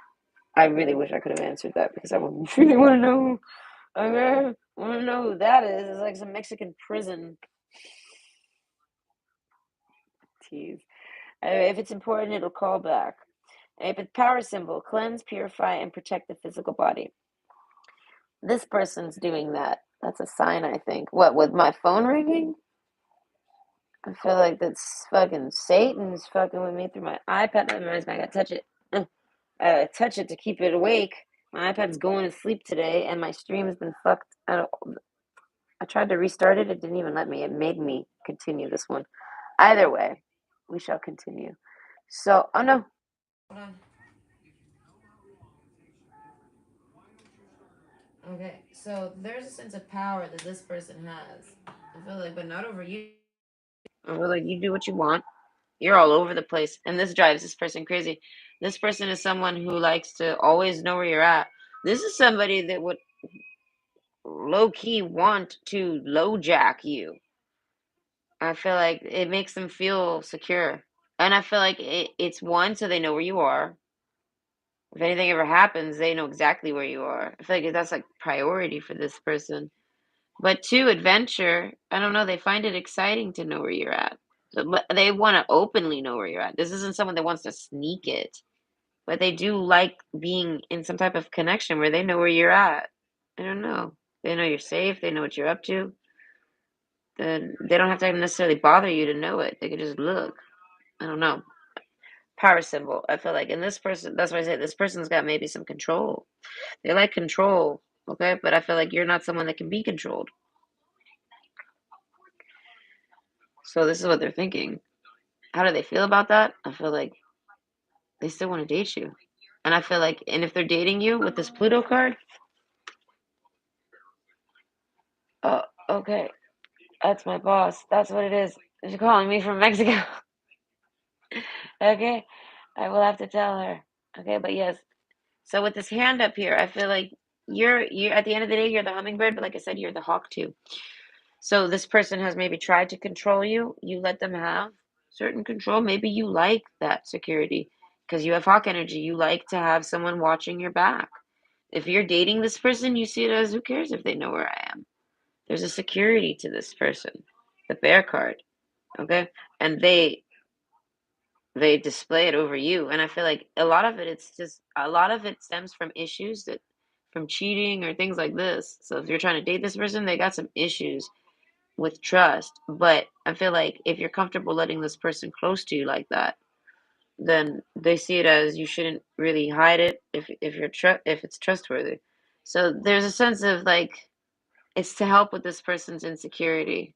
I really wish I could have answered that because I really want to know. I want to know who that is. It's like some Mexican prison. Tease. If it's important, it'll call back. If it's power symbol, cleanse, purify, and protect the physical body. This person's doing that. That's a sign, I think. What, with my phone ringing? I feel like that's fucking Satan's fucking with me through my iPad. That reminds me, I gotta touch it. Touch it to keep it awake. My iPad's going to sleep today, and my stream has been fucked. I tried to restart it. It didn't even let me. It made me continue this one. Either way, we shall continue. So, oh no. Hold on. Okay, so there's a sense of power that this person has. I feel like, but not over you. I feel like you do what you want. You're all over the place, and this drives this person crazy. This person is someone who likes to always know where you're at. This is somebody that would low key want to low jack you. I feel like it makes them feel secure. And I feel like it's one, so they know where you are. If anything ever happens, they know exactly where you are. I feel like that's like priority for this person. But two, adventure, I don't know, they find it exciting to know where you're at. But they want to openly know where you're at. This isn't someone that wants to sneak it. but they do like being in some type of connection where they know where you're at. I don't know. They know you're safe. They know what you're up to. Then they don't have to necessarily bother you to know it. They could just look. I don't know. Power symbol. I feel like, and this person, that's why I say this person's got maybe some control. They like control, okay? But I feel like you're not someone that can be controlled. So this is what they're thinking. How do they feel about that? I feel like they still want to date you. And I feel like, and if they're dating you with this Pluto card, oh, okay, that's my boss. That's what it is. She's calling me from Mexico. Okay, I will have to tell her. Okay, but yes. So with this hand up here, I feel like you're at the end of the day, you're the hummingbird, but like I said, you're the hawk too. So this person has maybe tried to control you. You let them have certain control. Maybe you like that security because you have hawk energy. You like to have someone watching your back. If you're dating this person, you see it as who cares if they know where I am. There's a security to this person. The bear card, okay? And they display it over you. And I feel like a lot of it, it's just a lot of it stems from issues that from cheating or things like this. So if you're trying to date this person, they got some issues with trust. But I feel like if you're comfortable letting this person close to you like that, then they see it as you shouldn't really hide it if it's trustworthy. So there's a sense of like it's to help with this person's insecurity.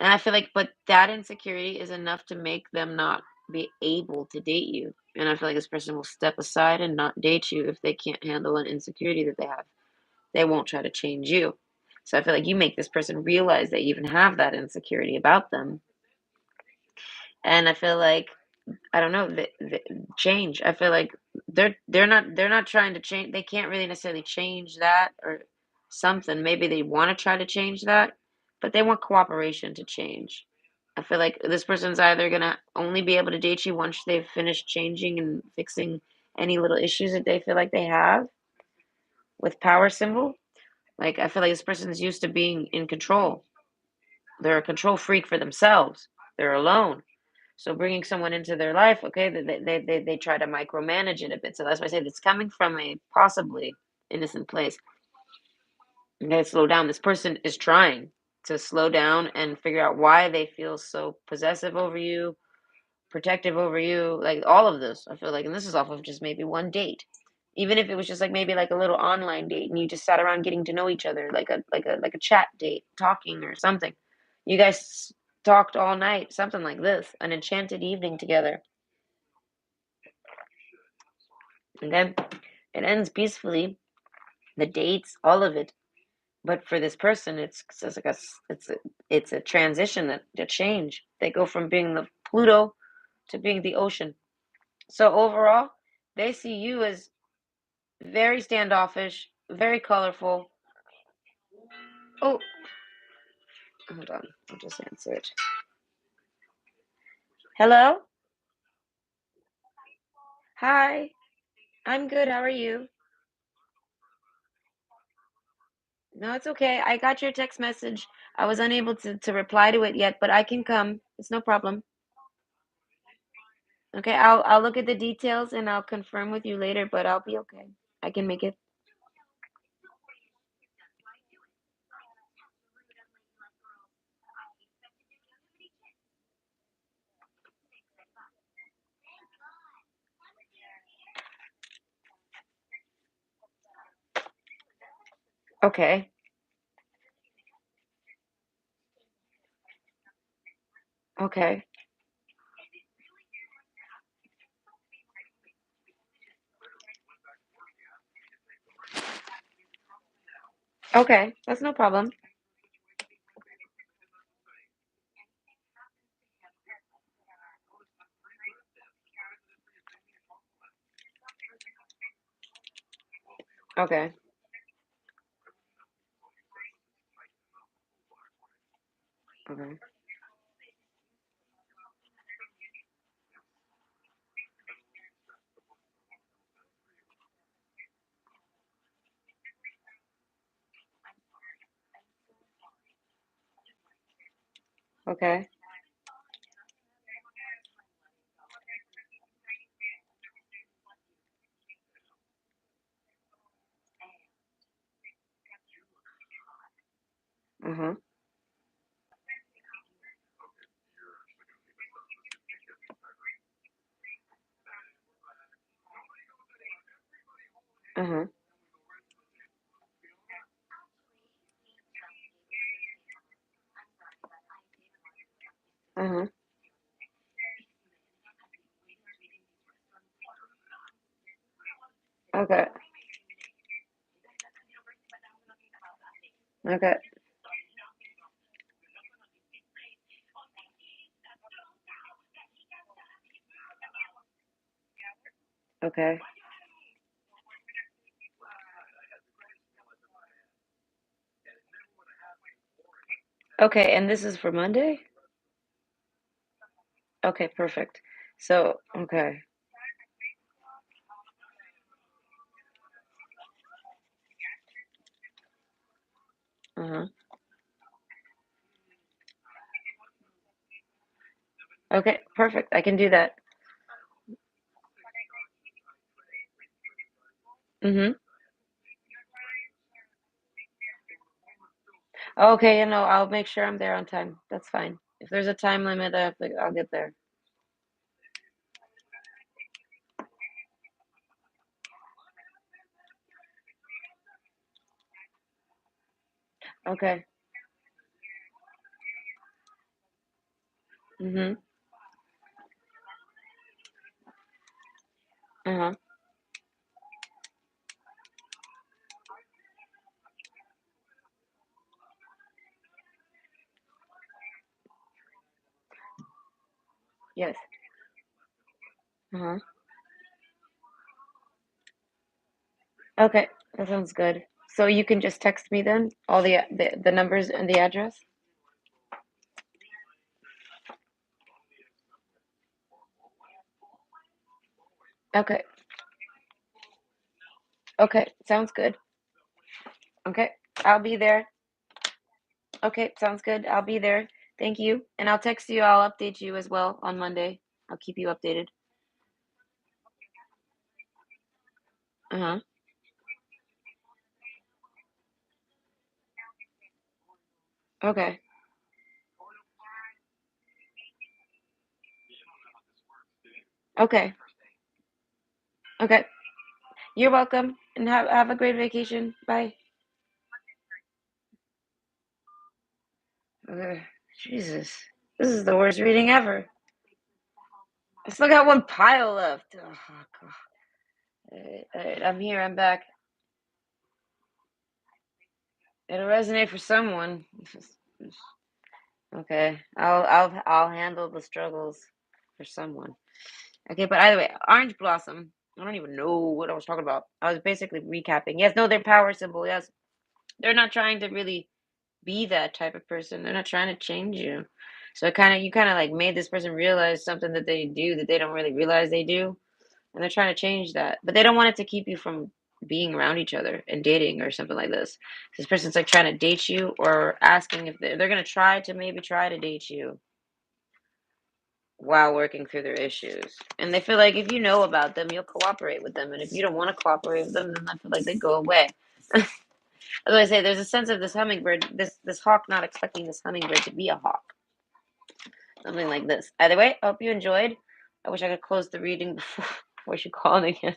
And I feel like but that insecurity is enough to make them not be able to date you. And I feel like this person will step aside and not date you if they can't handle an insecurity that they have. They won't try to change you. So I feel like you make this person realize they even have that insecurity about them. And I feel like I don't know the change. I feel like they're not trying to change. They can't really necessarily change that or something. Maybe they want to try to change that, but they want cooperation to change. I feel like this person's either gonna only be able to date you once they've finished changing and fixing any little issues that they feel like they have with power symbol. Like I feel like this person's used to being in control. They're a control freak for themselves. They're alone. So bringing someone into their life, okay, they try to micromanage it a bit. So that's why I say it's coming from a possibly innocent place. Okay, slow down. This person is trying to slow down and figure out why they feel so possessive over you, protective over you, like all of this. I feel like, and this is off of just maybe one date. Even if it was just like maybe like a little online date and you just sat around getting to know each other, like a chat date, talking or something. You guys talked all night, something like this, an enchanted evening together. And then it ends peacefully, the dates, all of it. But for this person, it's like it's a transition that a change. They go from being the Pluto to being the ocean. So overall, they see you as very standoffish, very colorful. Oh, hold on, I'll just answer it. Hello, hi, I'm good. How are you? No, it's okay. I got your text message. I was unable to reply to it yet, but I can come. It's no problem. Okay, I'll look at the details and I'll confirm with you later, but I'll be okay. I can make it. Okay. Okay. Okay. That's no problem. Okay. Okay. Okay. Mhm. Mhm. Mhm. Okay. Okay. Okay. Okay, and this is for Monday? Okay, perfect. So, okay. Uh-huh. Okay, perfect. I can do that. Mhm. Okay, I'll make sure I'm there on time. That's fine. If there's a time limit, I'll get there. Okay. Mhm. Uh-huh. Yes. Uh-huh. Okay, that sounds good. So you can just text me then all the numbers and the address? Okay. Okay, sounds good. Okay. I'll be there. Okay, sounds good. I'll be there. Thank you. And I'll text you. I'll update you as well on Monday. I'll keep you updated. Uh-huh. Okay. Okay. Okay. You're welcome. And have a great vacation. Bye. Okay. Jesus. This is the worst reading ever. I still got one pile left. Oh, God. All right, I'm here. I'm back. It'll resonate for someone. Okay. I'll handle the struggles for someone. Okay, but either way, Orange Blossom. I don't even know what I was talking about. I was basically recapping. Yes, no, their power symbol. Yes, they're not trying to really be that type of person. They're not trying to change you. So you kind of like made this person realize something that they do that they don't really realize they do, and they're trying to change that. But they don't want it to keep you from being around each other and dating or something like this. This person's like trying to date you or asking if they're gonna try to date you while working through their issues. And they feel like if you know about them, you'll cooperate with them. And if you don't want to cooperate with them, then I feel like they go away. As I say, there's a sense of this hummingbird, this hawk not expecting this hummingbird to be a hawk. Something like this. Either way, I hope you enjoyed. I wish I could close the reading before she called again.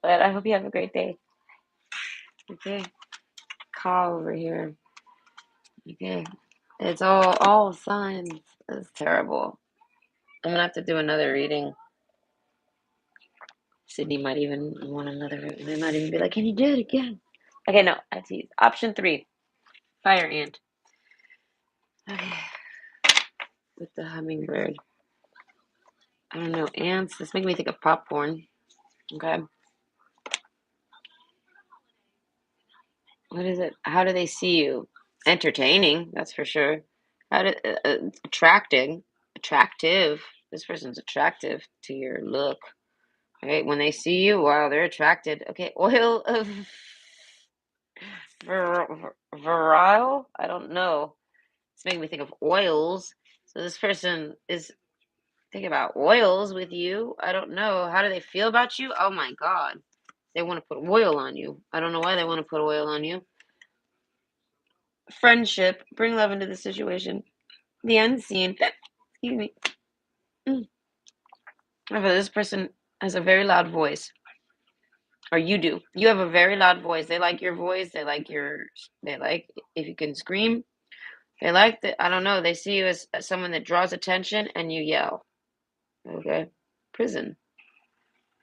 But I hope you have a great day. Okay. Call over here. Okay. It's all signs. It's terrible. I'm gonna have to do another reading. Sydney might even want another. They might even be like, "Can you do it again?" Okay, no, I see. Option 3, fire ant. Okay, with the hummingbird. I don't know, ants. This makes me think of popcorn. Okay, what is it? How do they see you? Entertaining, that's for sure. How do attracting, attractive. This person's attractive to your look. Right, when they see you, wow, they're attracted. Okay, oil of virile. I don't know. It's making me think of oils. So this person is thinking about oils with you. I don't know. How do they feel about you? Oh my God. They want to put oil on you. I don't know why they want to put oil on you. Friendship. Bring love into the situation. The unseen. Excuse me. I feel this person has a very loud voice. Or you do. You have a very loud voice. They like your voice. They like if you can scream. They like I don't know. They see you as someone that draws attention and you yell. Okay. Prison.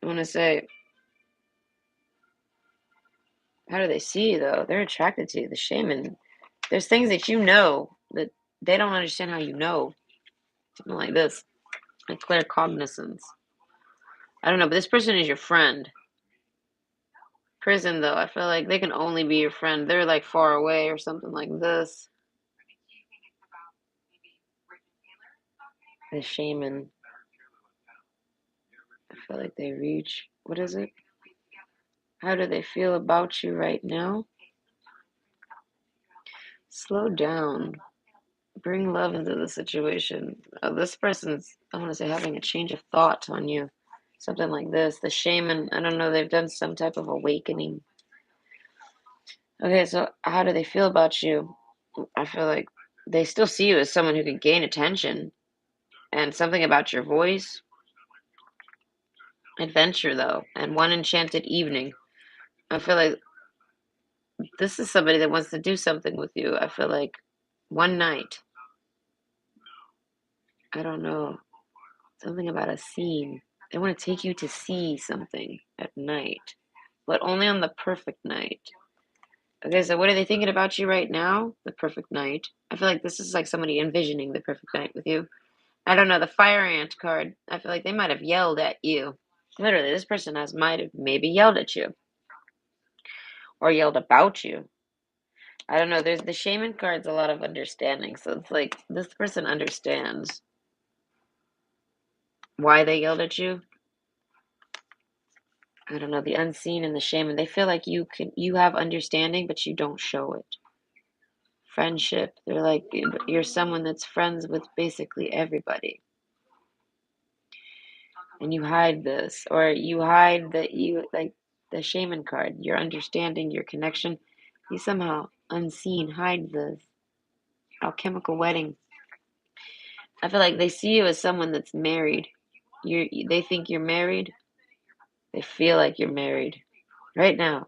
I want to say, how do they see you though? They're attracted to you. The shaman. There's things that you know that they don't understand how you know. Something like this. Like claircognizance. I don't know, but this person is your friend. Prison though, I feel like they can only be your friend. They're like far away or something like this. The shaman. I feel like they reach. What is it? How do they feel about you right now? Slow down. Bring love into the situation. This person's, I want to say, having a change of thought on you. Something like this. The shaman, I don't know, they've done some type of awakening. Okay, so how do they feel about you? I feel like they still see you as someone who can gain attention. And something about your voice. Adventure, though, and one enchanted evening. I feel like this is somebody that wants to do something with you. I feel like one night. I don't know. Something about a scene. They want to take you to see something at night, but only on the perfect night. Okay, so what are they thinking about you right now? The perfect night. I feel like this is like somebody envisioning the perfect night with you. I don't know, the fire ant card. I feel like they might have yelled at you. Literally, this person might have maybe yelled at you or yelled about you. I don't know. There's the shaman card's a lot of understanding, so it's like this person understands why they yelled at you. I don't know, the unseen and the shaman. They feel like you have understanding, but you don't show it. Friendship. They're like you're someone that's friends with basically everybody. And you hide this, or you hide that you like the shaman card, your understanding, your connection. You somehow unseen hide this alchemical wedding. I feel like they see you as someone that's married. They think you're married. They feel like you're married right now.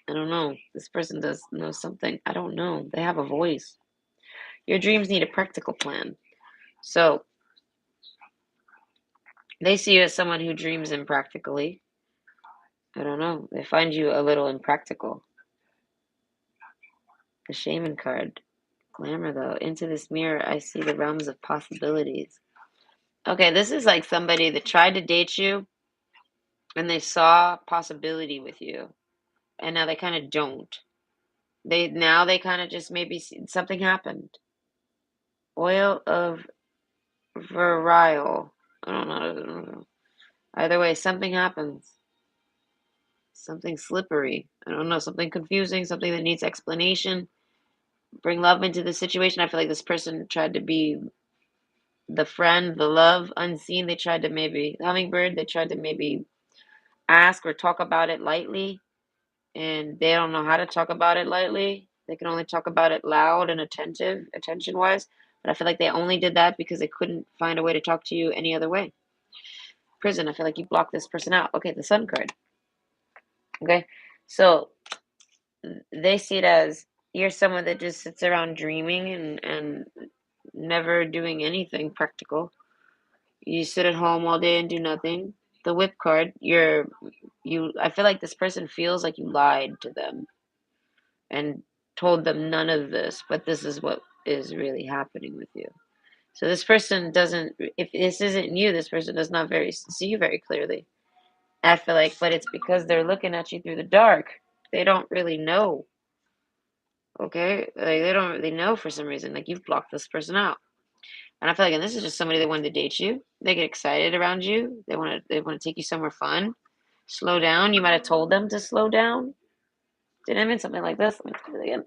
I don't know. This person does know something. I don't know. They have a voice. Your dreams need a practical plan. So they see you as someone who dreams impractically. I don't know. They find you a little impractical. The shaman card. Glamour, though. Into this mirror, I see the realms of possibilities. Okay, this is like somebody that tried to date you and they saw possibility with you, and now they kind of don't. They kind of just maybe something happened. Oil of virile. I don't know. I don't know. Either way, something happens. Something slippery. I don't know. Something confusing. Something that needs explanation. Bring love into the situation. I feel like this person tried to be the friend, the love, unseen. They tried to maybe hummingbird. They tried to maybe ask or talk about it lightly, and they don't know how to talk about it lightly. They can only talk about it loud and attention wise. But I feel like they only did that because they couldn't find a way to talk to you any other way. Prison. I feel like you blocked this person out. Okay, the sun card. Okay, so they see it as you're someone that just sits around dreaming and never doing anything practical. You sit at home all day and do nothing. The whip card, I feel like this person feels like you lied to them and told them none of this, but this is what is really happening with you. So this person doesn't, if this isn't you, this person does not see you very clearly. I feel like, but it's because they're looking at you through the dark. They don't really know. Okay, like they don't really know for some reason. Like you've blocked this person out, and I feel like, and this is just somebody that wanted to date you. They get excited around you. They want to take you somewhere fun. Slow down. You might have told them to slow down. Did I mean something like this? Let me do it again.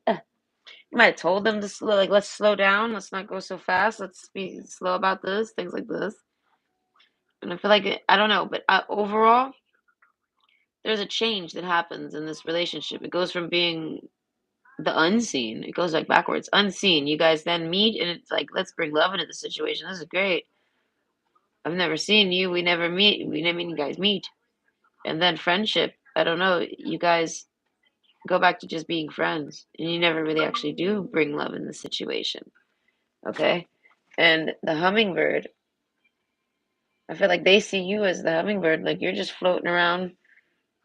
You might have told them to slow, like let's slow down. Let's not go so fast. Let's be slow about this. Things like this. And I feel like I don't know, but overall, there's a change that happens in this relationship. It goes from being the unseen. It goes like backwards. Unseen. You guys then meet, and it's like, let's bring love into the situation. This is great. I've never seen you. We never meet. We never mean you guys meet. And then friendship. I don't know. You guys go back to just being friends, and you never really actually do bring love in the situation. Okay? And the hummingbird, I feel like they see you as the hummingbird, like you're just floating around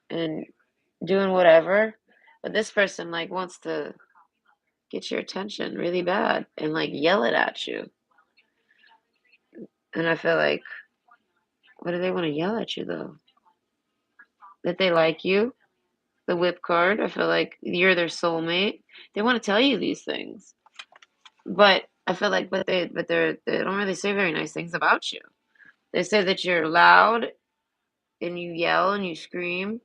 and doing whatever. But this person like wants to get your attention really bad and like yell it at you. And I feel like, what do they want to yell at you though? That they like you? The whip card. I feel like you're their soulmate. They want to tell you these things. But I feel like they don't really say very nice things about you. They say that you're loud and you yell and you scream.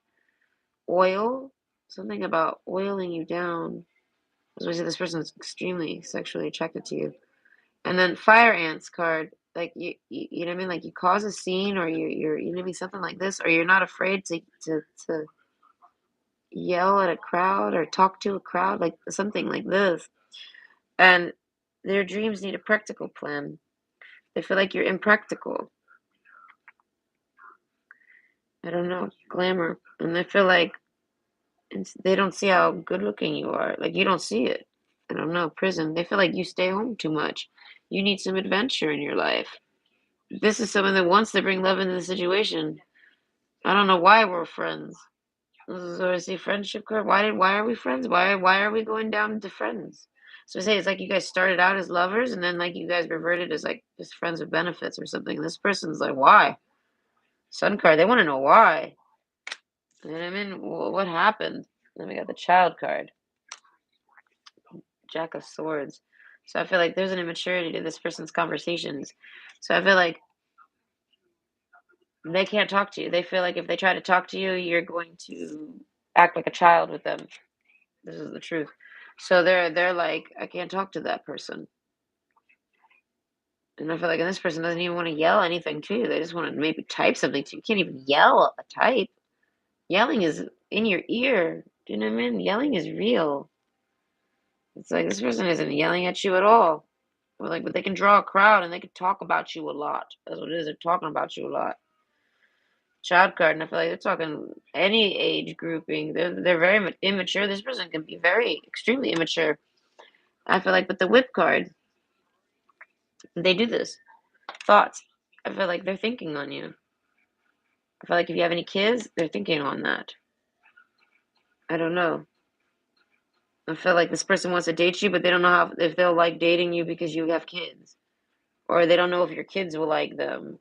Oil, something about oiling you down. As I say, this person is extremely sexually attracted to you. And then fire ants card, like you know what I mean? Like you cause a scene, or you're you know what I mean, something like this, or you're not afraid to yell at a crowd or talk to a crowd, like something like this. And their dreams need a practical plan. They feel like you're impractical. I don't know, glamour, and they feel like they don't see how good looking you are. Like you don't see it. I don't know, prison. They feel like you stay home too much. You need some adventure in your life. This is someone that wants to bring love into the situation. I don't know why we're friends. This is what I say, friendship card. Why are we friends? Why are we going down to friends? So I say it's like you guys started out as lovers and then like you guys reverted as like just friends with benefits or something. This person's like, why? Sun card, they want to know why. You know what I mean? What happened? Then we got the child card. Jack of Swords. So I feel like there's an immaturity to this person's conversations. So I feel like they can't talk to you. They feel like if they try to talk to you, you're going to act like a child with them. This is the truth. So they're like, I can't talk to that person. And I feel like this person doesn't even want to yell anything to you. They just want to maybe type something to you. You can't even yell a type. Yelling is in your ear. Do you know what I mean? Yelling is real. It's like this person isn't yelling at you at all. Or like, but they can draw a crowd and they can talk about you a lot. That's what it is. They're talking about you a lot. Child card, and I feel like they're talking any age grouping. They're very immature. This person can be very extremely immature. I feel like with the whip card, they do this. Thoughts. I feel like they're thinking on you. I feel like if you have any kids, they're thinking on that. I don't know. I feel like this person wants to date you, but they don't know how if they'll like dating you because you have kids, or they don't know if your kids will like them,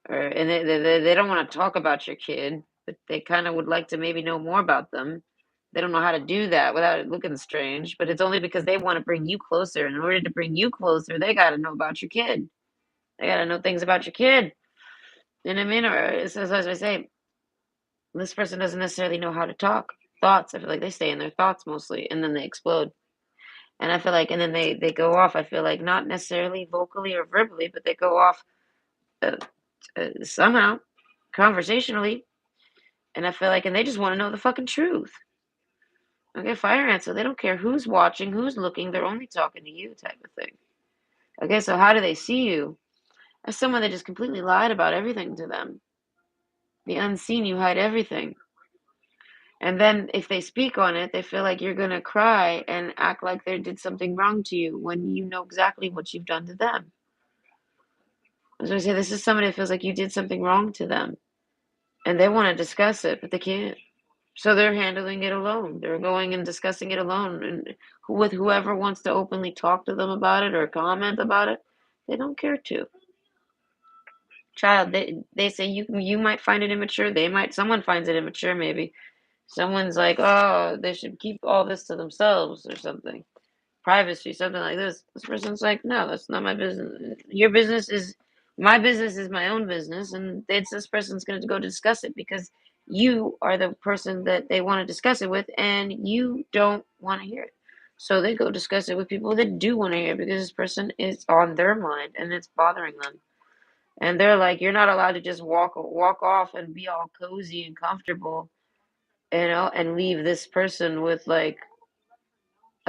or and they don't want to talk about your kid, but they kind of would like to maybe know more about them. They don't know how to do that without it looking strange, but it's only because they want to bring you closer. And in order to bring you closer, they got to know about your kid. They got to know things about your kid. You know what I mean? Or as I say, this person doesn't necessarily know how to talk. Thoughts, I feel like they stay in their thoughts mostly, and then they explode. And I feel like, and then they go off. I feel like not necessarily vocally or verbally, but they go off uh, somehow, conversationally. And I feel like, and they just want to know the fucking truth. Okay, fire ants, so they don't care who's watching, who's looking. They're only talking to you, type of thing. Okay, so how do they see you? As someone that just completely lied about everything to them. The unseen, you hide everything. And then if they speak on it, they feel like you're going to cry and act like they did something wrong to you when you know exactly what you've done to them. As I say, this is somebody that feels like you did something wrong to them. And they want to discuss it, but they can't. So they're handling it alone. They're going and discussing it alone. And with whoever wants to openly talk to them about it or comment about it, they don't care to. Child, they say you might find it immature. Someone finds it immature maybe. Someone's like, oh, they should keep all this to themselves or something. Privacy, something like this. This person's like, no, that's not my business. Your business is my business is my own business, and this person's going to go discuss it because you are the person that they want to discuss it with, and you don't want to hear it. So they go discuss it with people that do want to hear it because this person is on their mind and it's bothering them. And they're like, you're not allowed to just walk off and be all cozy and comfortable, and leave this person with like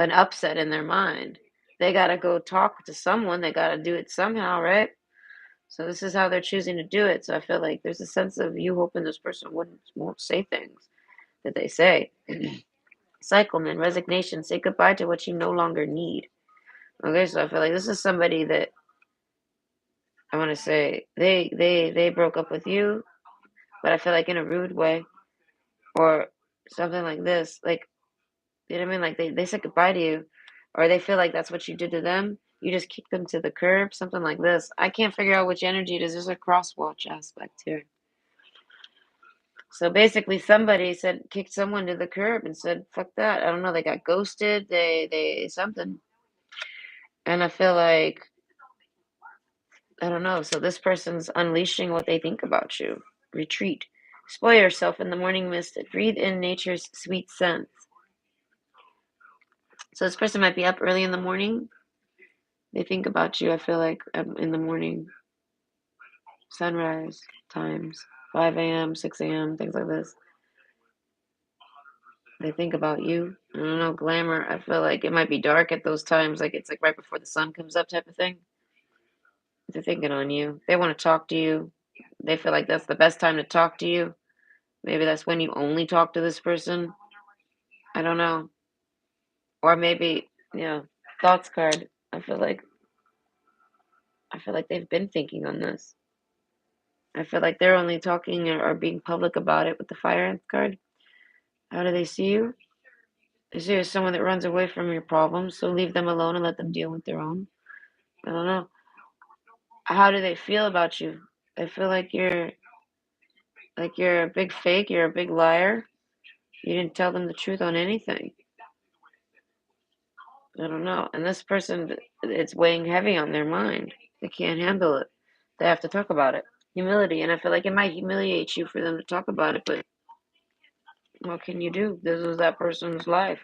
an upset in their mind. They got to go talk to someone. They got to do it somehow, right? So this is how they're choosing to do it. So I feel like there's a sense of you hoping this person won't say things that they say. Cycleman, resignation, say goodbye to what you no longer need. Okay, so I feel like this is somebody that I want to say they broke up with you, but I feel like in a rude way or something like this. Like, you know what I mean? Like they said goodbye to you, or they feel like that's what you did to them. You just kicked them to the curb, something like this. I can't figure out which energy it is. There's a crosswatch aspect here. So basically, somebody said kicked someone to the curb and said, "Fuck that." I don't know. They got ghosted. They something, and I feel like I don't know. So this person's unleashing what they think about you. Retreat. Spoil yourself in the morning mist. Breathe in nature's sweet scents. So this person might be up early in the morning. They think about you, I feel like, in the morning, sunrise times, 5 a.m., 6 a.m., things like this. They think about you. I don't know, glamour. I feel like it might be dark at those times, like it's like right before the sun comes up type of thing. They're thinking on you. They want to talk to you. They feel like that's the best time to talk to you. Maybe that's when you only talk to this person. I don't know. Or maybe, yeah, thoughts card. I feel like they've been thinking on this. I feel like they're only talking or being public about it with the fire card. How do they see you? They see you as someone that runs away from your problems, so leave them alone and let them deal with their own. I don't know. How do they feel about you? They feel like you're a big fake, you're a big liar. You didn't tell them the truth on anything. I don't know. And this person, it's weighing heavy on their mind. They can't handle it. They have to talk about it. Humility, and I feel like it might humiliate you for them to talk about it, but what can you do? This is that person's life.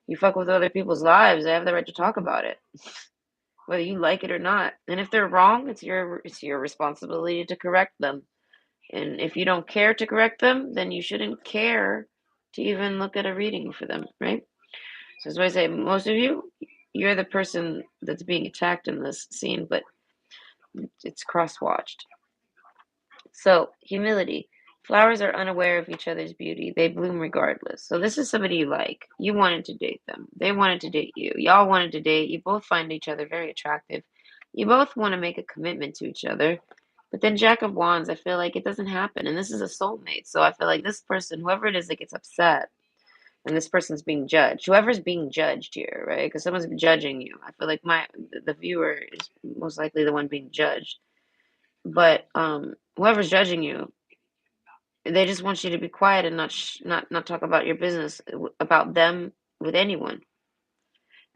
You fuck with other people's lives, they have the right to talk about it, whether you like it or not. And if they're wrong, it's your responsibility to correct them. And if you don't care to correct them, then you shouldn't care to even look at a reading for them, right? So that's why I say most of you, you're the person that's being attacked in this scene, but it's cross-watched. So, humility. Flowers are unaware of each other's beauty. They bloom regardless. So, this is somebody you like. You wanted to date them. They wanted to date you. Y'all wanted to date. You both find each other very attractive. You both want to make a commitment to each other. But then, Jack of Wands, I feel like it doesn't happen. And this is a soulmate. So, I feel like this person, whoever it is that gets upset, and this person's being judged, whoever's being judged here, right? Because someone's judging you. I feel like the viewer is most likely the one being judged. But whoever's judging you, they just want you to be quiet and not talk about your business about them with anyone.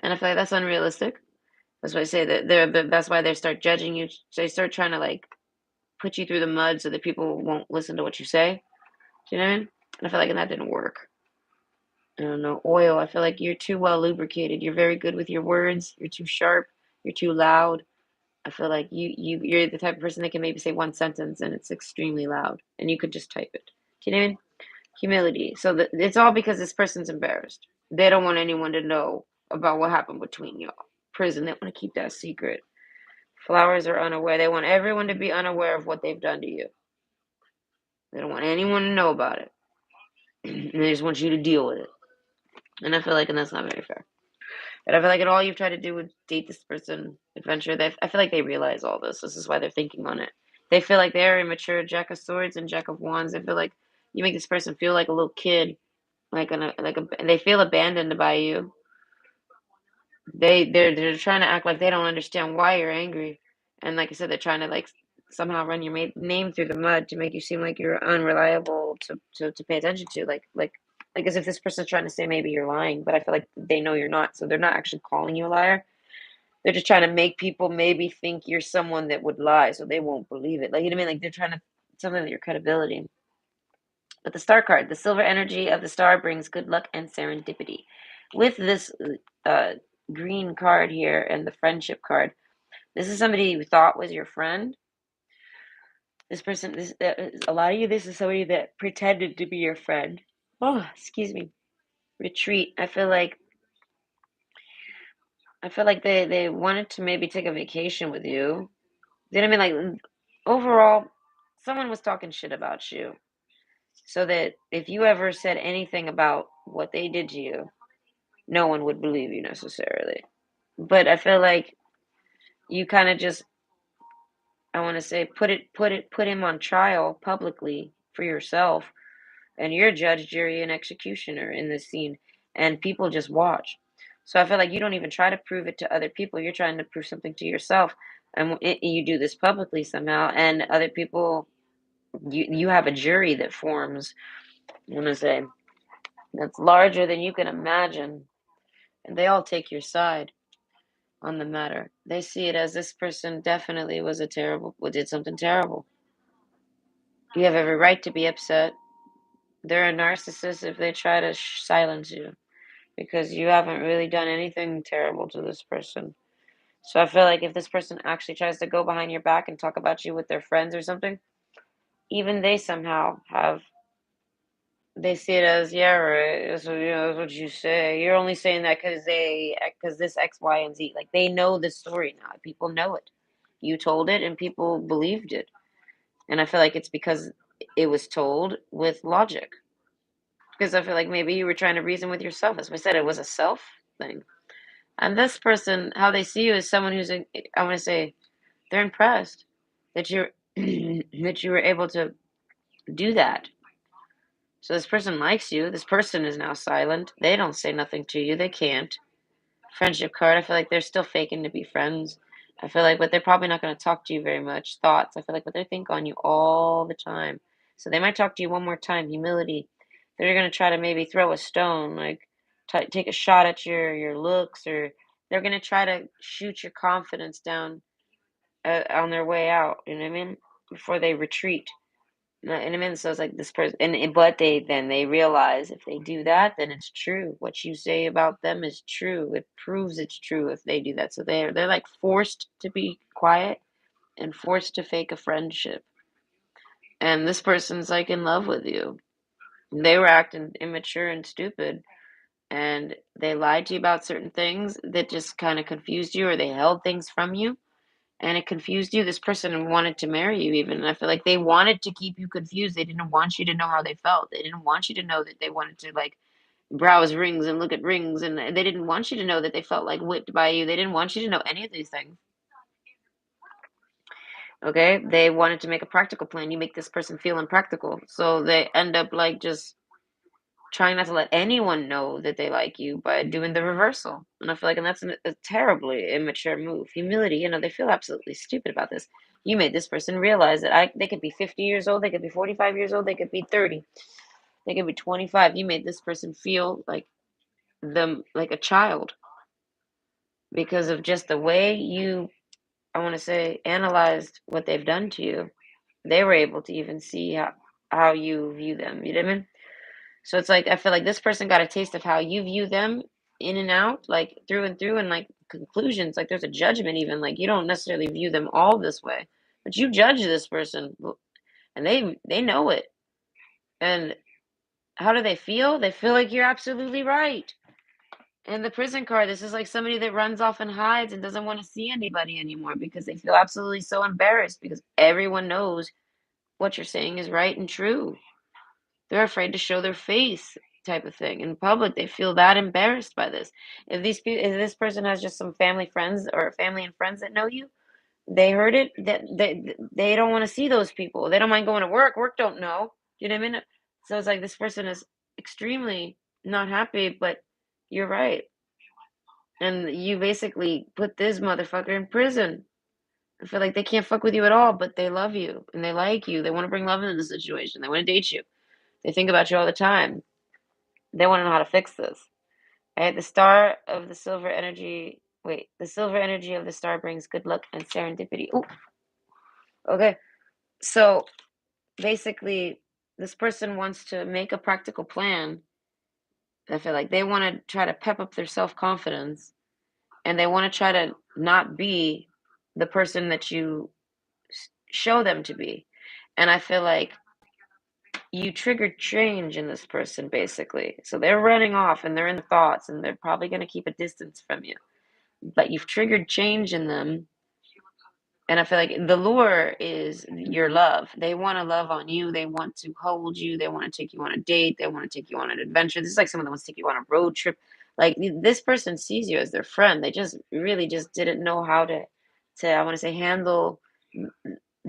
And I feel like that's unrealistic. That's why I say that that's why they start judging you. They start trying to like put you through the mud so that people won't listen to what you say. Do you know what I mean? And I feel like that didn't work. I don't know. Oil. I feel like you're too well lubricated. You're very good with your words. You're too sharp. You're too loud. I feel like you're the type of person that can maybe say one sentence and it's extremely loud, and you could just type it. Do you know what I mean? Humility. So it's all because this person's embarrassed. They don't want anyone to know about what happened between y'all. Prison. They want to keep that secret. Flowers are unaware. They want everyone to be unaware of what they've done to you. They don't want anyone to know about it. And they just want you to deal with it. And I feel like, and that's not very fair. But I feel like all you've tried to do would date this person, adventure. I feel like they realize all this. This is why they're thinking on it. They feel like they're immature, Jack of Swords and Jack of Wands. They feel like you make this person feel like a little kid, they feel abandoned by you. They're trying to act like they don't understand why you're angry, and like I said, they're trying to like somehow run your name through the mud to make you seem like you're unreliable to pay attention to, like as if this person's trying to say maybe you're lying, but I feel like they know you're not, so they're not actually calling you a liar. They're just trying to make people maybe think you're someone that would lie, so they won't believe it. Like, you know what I mean? Like they're trying to something with your credibility. But the star card, the silver energy of the star brings good luck and serendipity. With this uh, green card here and the friendship card, this is somebody you thought was your friend. This person, a lot of you, this is somebody that pretended to be your friend. Oh, excuse me. Retreat. I feel like I feel like they wanted to maybe take a vacation with you. You know what I mean? Like overall, someone was talking shit about you. So that if you ever said anything about what they did to you, no one would believe you necessarily. But I feel like you kind of just, I want to say, put him on trial publicly for yourself, and you're judge, jury, and executioner in this scene, and people just watch. So I feel like you don't even try to prove it to other people. You're trying to prove something to yourself, and you do this publicly somehow, and other people, you have a jury that forms. I want to say that's larger than you can imagine, and they all take your side on the matter. They see it as this person definitely was a terrible, did something terrible. You have every right to be upset. They're a narcissist if they try to silence you because you haven't really done anything terrible to this person. So I feel like if this person actually tries to go behind your back and talk about you with their friends or something, even they somehow have, they see it as, yeah, right. So, that's what you say. You're only saying that because this X, Y, and Z. Like they know the story now. People know it. You told it, and people believed it. And I feel like it's because it was told with logic. Because I feel like maybe you were trying to reason with yourself. As I said, it was a self thing. And this person, how they see you is someone who's, I want to say, they're impressed that you're that you were able to do that. So this person likes you. This person is now silent. They don't say nothing to you. They can't. Friendship card. I feel like they're still faking to be friends. I feel like, but they're probably not going to talk to you very much. Thoughts. I feel like, but they think on you all the time. So they might talk to you one more time. Humility. They're going to try to maybe throw a stone, like take a shot at your looks, or they're going to try to shoot your confidence down on their way out. You know what I mean? Before they retreat. And I mean, so it's like this person, but they realize if they do that, then it's true. What you say about them is true. It proves it's true if they do that. So they're like forced to be quiet and forced to fake a friendship. And this person's like in love with you. They were acting immature and stupid, and they lied to you about certain things that just kind of confused you, or they held things from you and it confused you. This person wanted to marry you even, and I feel like they wanted to keep you confused. They didn't want you to know how they felt. They didn't want you to know that they wanted to like browse rings and look at rings, and they didn't want you to know that they felt like whipped by you. They didn't want you to know any of these things. Okay, they wanted to make a practical plan. You make this person feel impractical, so they end up like just trying not to let anyone know that they like you by doing the reversal. And I feel like, and that's a terribly immature move. Humility, they feel absolutely stupid about this. You made this person realize that they could be 50 years old, they could be 45 years old, they could be 30, they could be 25. You made this person feel like them, like a child, because of just the way you, I want to say, analyzed what they've done to you. They were able to even see how you view them. You know what I mean? So it's like I feel like this person got a taste of how you view them in and out, like through and through, and like conclusions. Like there's a judgment, even like you don't necessarily view them all this way, but you judge this person, and they know it. And how do they feel? They feel like you're absolutely right. And the prison card, this is like somebody that runs off and hides and doesn't want to see anybody anymore because they feel absolutely so embarrassed because everyone knows what you're saying is right and true. They're afraid to show their face type of thing in public. They feel that embarrassed by this. If this person has just some family friends or family and friends that know you, they heard it that they don't want to see those people. They don't mind going to work. Work don't know. You know what I mean? So it's like this person is extremely not happy, but you're right. And you basically put this motherfucker in prison. I feel like they can't fuck with you at all, but they love you and they like you. They want to bring love into the situation. They want to date you. They think about you all the time. They want to know how to fix this. Right? The star of the silver energy. Wait, the silver energy of the star brings good luck and serendipity. Ooh, okay. So basically, this person wants to make a practical plan. I feel like they want to try to pep up their self confidence, and they want to try to not be the person that you show them to be. And I feel like you triggered change in this person basically. So they're running off and they're in thoughts and they're probably going to keep a distance from you. but you've triggered change in them. And I feel like the lure is your love. They want to love on you. They want to hold you. They want to take you on a date. They want to take you on an adventure. This is like someone that wants to take you on a road trip. Like this person sees you as their friend. They just really just didn't know how to I want to say handle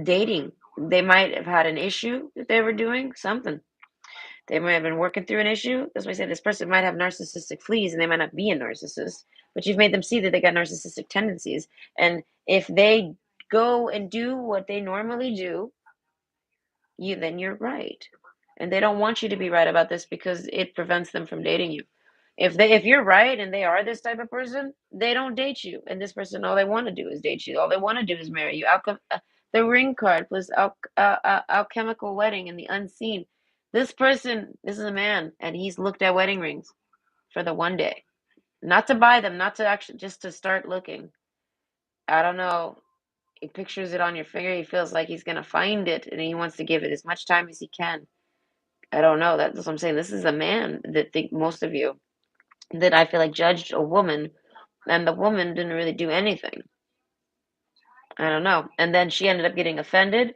dating. They might have had an issue that they were doing something. They might have been working through an issue. That's why I say this person might have narcissistic fleas and they might not be a narcissist, but you've made them see that they got narcissistic tendencies. And if they go and do what they normally do, then you're right. And they don't want you to be right about this because it prevents them from dating you. If you're right and they are this type of person, they don't date you. And this person, all they want to do is date you. All they want to do is marry you. The ring card plus alchemical wedding and the unseen. This person, this is a man, and he's looked at wedding rings for the one day, not to buy them, not to actually, just to start looking. I don't know. He pictures it on your finger. He feels like he's gonna find it, and he wants to give it as much time as he can. I don't know. That's what I'm saying. This is a man that think most of you that I feel like judged a woman, and the woman didn't really do anything. I don't know. And then she ended up getting offended,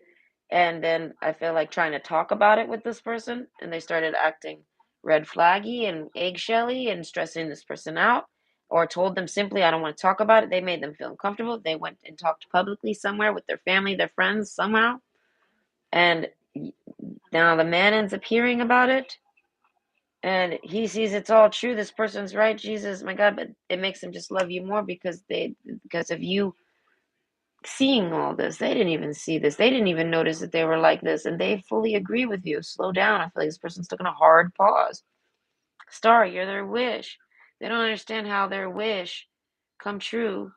and then I feel like trying to talk about it with this person, and they started acting red flaggy and eggshelly and stressing this person out, or told them simply, I don't want to talk about it. They made them feel uncomfortable. They went and talked publicly somewhere with their family, their friends, somehow. And now the man ends up hearing about it and he sees it's all true. This person's right. Jesus, my God, but it makes them just love you more because of you seeing all this. They didn't even see this. They didn't even notice that they were like this, and they fully agree with you. Slow down. I feel like this person's taking a hard pause. Star, you're their wish. They don't understand how their wish come true,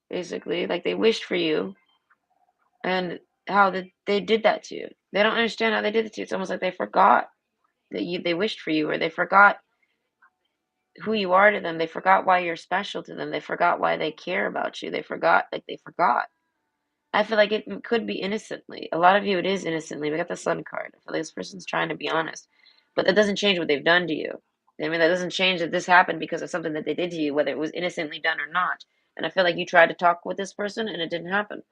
basically. Like they wished for you, and how that they did that to you. They don't understand how they did it to you. It's almost like they forgot that they wished for you, or they forgot who you are to them. They forgot why you're special to them. They forgot why they care about you. They forgot. I feel like it could be innocently. A lot of you, it is innocently. We got the sun card. I feel like this person's trying to be honest, but that doesn't change what they've done to you. I mean, that doesn't change that this happened because of something that they did to you, whether it was innocently done or not. And I feel like you tried to talk with this person and it didn't happen.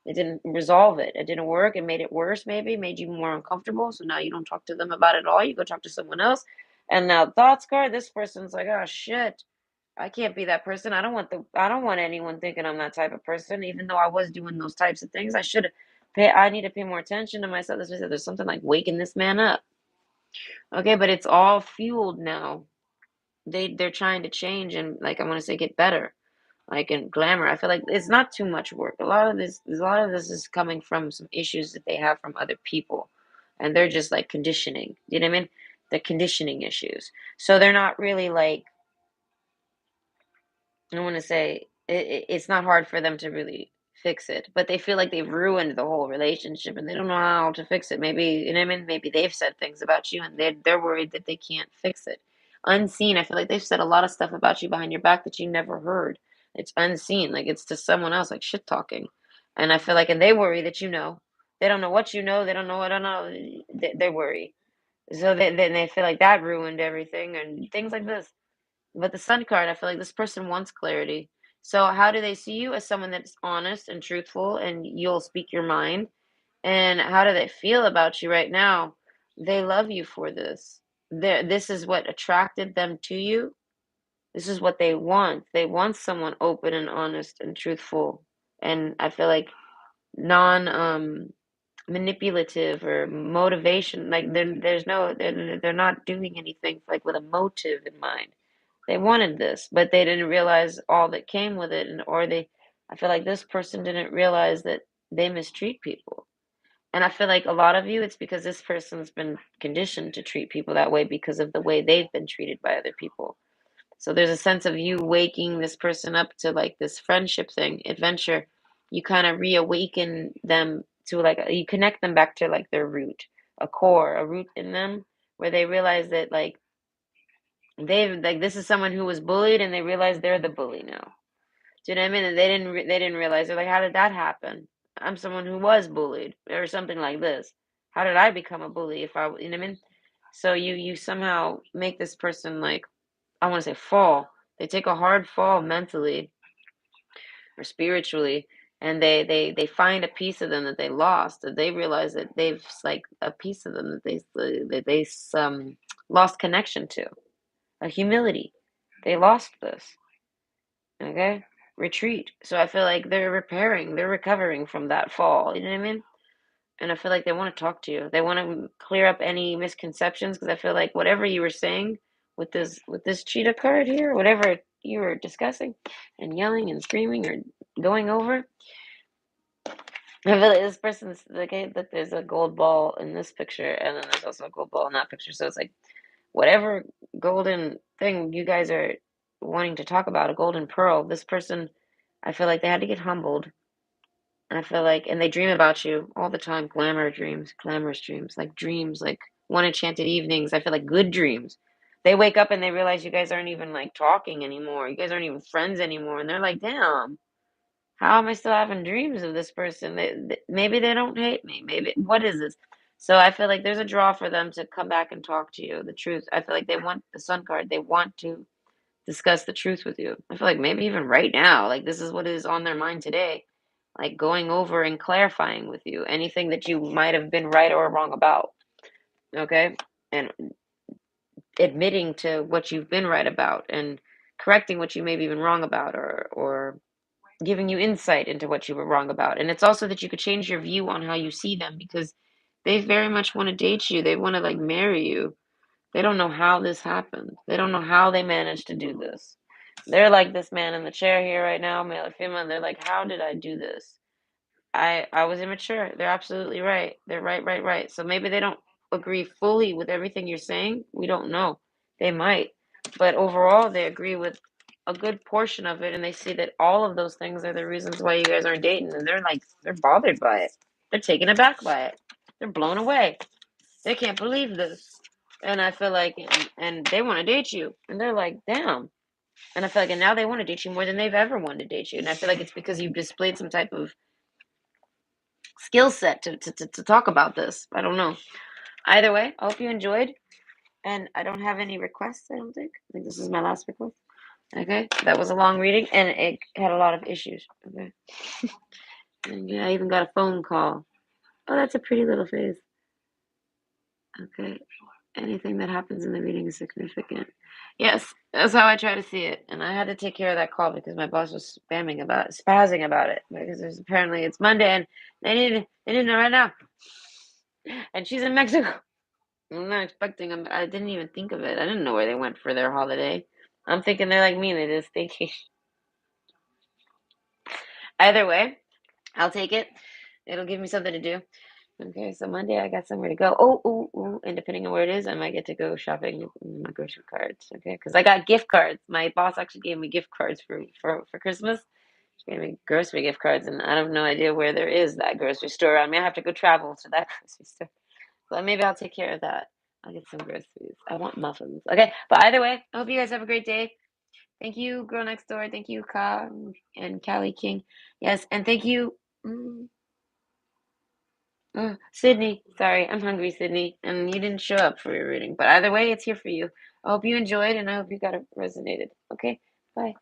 It didn't resolve it. It didn't work. It made it worse, maybe, made you more uncomfortable. So now you don't talk to them about it at all. You go talk to someone else. And now, thoughts card, this person's like, oh, shit. I can't be that person. I don't want anyone thinking I'm that type of person, even though I was doing those types of things. I need to pay more attention to myself. There's something like waking this man up. Okay, but it's all fueled now. They're trying to change and like I want to say get better. Like in glamour. I feel like it's not too much work. A lot of this is coming from some issues that they have from other people. And they're just like conditioning. You know what I mean? The conditioning issues. So they're not really like I want to say it's not hard for them to really fix it, but they feel like they've ruined the whole relationship and they don't know how to fix it. Maybe, you know what I mean? Maybe they've said things about you and they're worried that they can't fix it. Unseen, I feel like they've said a lot of stuff about you behind your back that you never heard. It's unseen, like it's to someone else, like shit talking. And I feel like, and they worry that you know. They don't know what you know. They don't know what I don't know. They worry. So then they feel like that ruined everything and things like this. But the sun card, I feel like this person wants clarity. So how do they see you? As someone that's honest and truthful and you'll speak your mind? And how do they feel about you right now? They love you for this. This is what attracted them to you. This is what they want. They want someone open and honest and truthful. And I feel like non manipulative or motivation. Like they're not doing anything like with a motive in mind. They wanted this, but they didn't realize all that came with it, and or they I feel like this person didn't realize that they mistreat people. And I feel like a lot of you, it's because this person's been conditioned to treat people that way because of the way they've been treated by other people. So there's a sense of you waking this person up to like this friendship thing, adventure. You kind of reawaken them to like you connect them back to like their root, a core, a root in them where they realize that like they've like this is someone who was bullied and they realize they're the bully now. Do you know what I mean? And they didn't realize they're like, how did that happen? I'm someone who was bullied or something like this. How did I become a bully if I you know what I mean? So you somehow make this person like I want to say fall. They take a hard fall mentally or spiritually, and they find a piece of them that they lost, and they realize that they've like a piece of them that they lost connection to, a humility. They lost this. Okay, retreat. So I feel like they're repairing, they're recovering from that fall. You know what I mean? And I feel like they want to talk to you. They want to clear up any misconceptions because I feel like whatever you were saying with this cheetah card here, whatever you were discussing and yelling and screaming or going over, I feel like this person's like that there's a gold ball in this picture and then there's also a gold ball in that picture. So it's like whatever golden thing you guys are wanting to talk about, a golden pearl, this person, I feel like they had to get humbled. And I feel like, and they dream about you all the time, glamorous dreams, like one enchanted evenings. I feel like good dreams. They wake up and they realize you guys aren't even like talking anymore. You guys aren't even friends anymore. And they're like, damn, how am I still having dreams of this person? Maybe they don't hate me. Maybe, what is this? So I feel like there's a draw for them to come back and talk to you. The truth. I feel like they want the sun card. They want to discuss the truth with you. I feel like maybe even right now, like this is what is on their mind today, like going over and clarifying with you anything that you might have been right or wrong about. Okay. And admitting to what you've been right about and correcting what you may have been wrong about or giving you insight into what you were wrong about. And it's also that you could change your view on how you see them because they very much want to date you. They want to like marry you. They don't know how this happened. They don't know how they managed to do this. They're like this man in the chair here right now, male or female, and they're like, how did I do this? I was immature. They're absolutely right. They're right. So maybe they don't agree fully with everything you're saying. We don't know. They might. But overall, they agree with a good portion of it, and they see that all of those things are the reasons why you guys aren't dating, and they're like, they're bothered by it. They're taken aback by it. They're blown away. They can't believe this. And I feel like, and they want to date you. And they're like, damn. And I feel like, and now they want to date you more than they've ever wanted to date you. And I feel like it's because you've displayed some type of skill set to talk about this. I don't know. Either way, I hope you enjoyed. And I don't have any requests, I don't think. I think this is my last request. Okay. That was a long reading and it had a lot of issues. Okay. And yeah, I even got a phone call. Oh, that's a pretty little face. Okay. Anything that happens in the reading is significant. Yes, that's how I try to see it. And I had to take care of that call because my boss was spazzing about it. Because there's apparently it's Monday and they need to know right now. And she's in Mexico. I'm not expecting them. I didn't even think of it. I didn't know where they went for their holiday. I'm thinking they're like me, they did a staycation. Either way, I'll take it. It'll give me something to do. Okay, so Monday I got somewhere to go. And depending on where it is, I might get to go shopping with my grocery cards. Okay, because I got gift cards. My boss actually gave me gift cards for Christmas. She gave me grocery gift cards, and I have no idea where there is that grocery store. I may have to go travel to that grocery store. But maybe I'll take care of that. I'll get some groceries. I want muffins. Okay, but either way, I hope you guys have a great day. Thank you, Girl Next Door. Thank you, Ka and Callie King. Yes, and thank you. Sydney, sorry, I'm hungry, Sydney, and you didn't show up for your reading. But either way, it's here for you. I hope you enjoyed, and I hope you got it resonated. Okay, bye.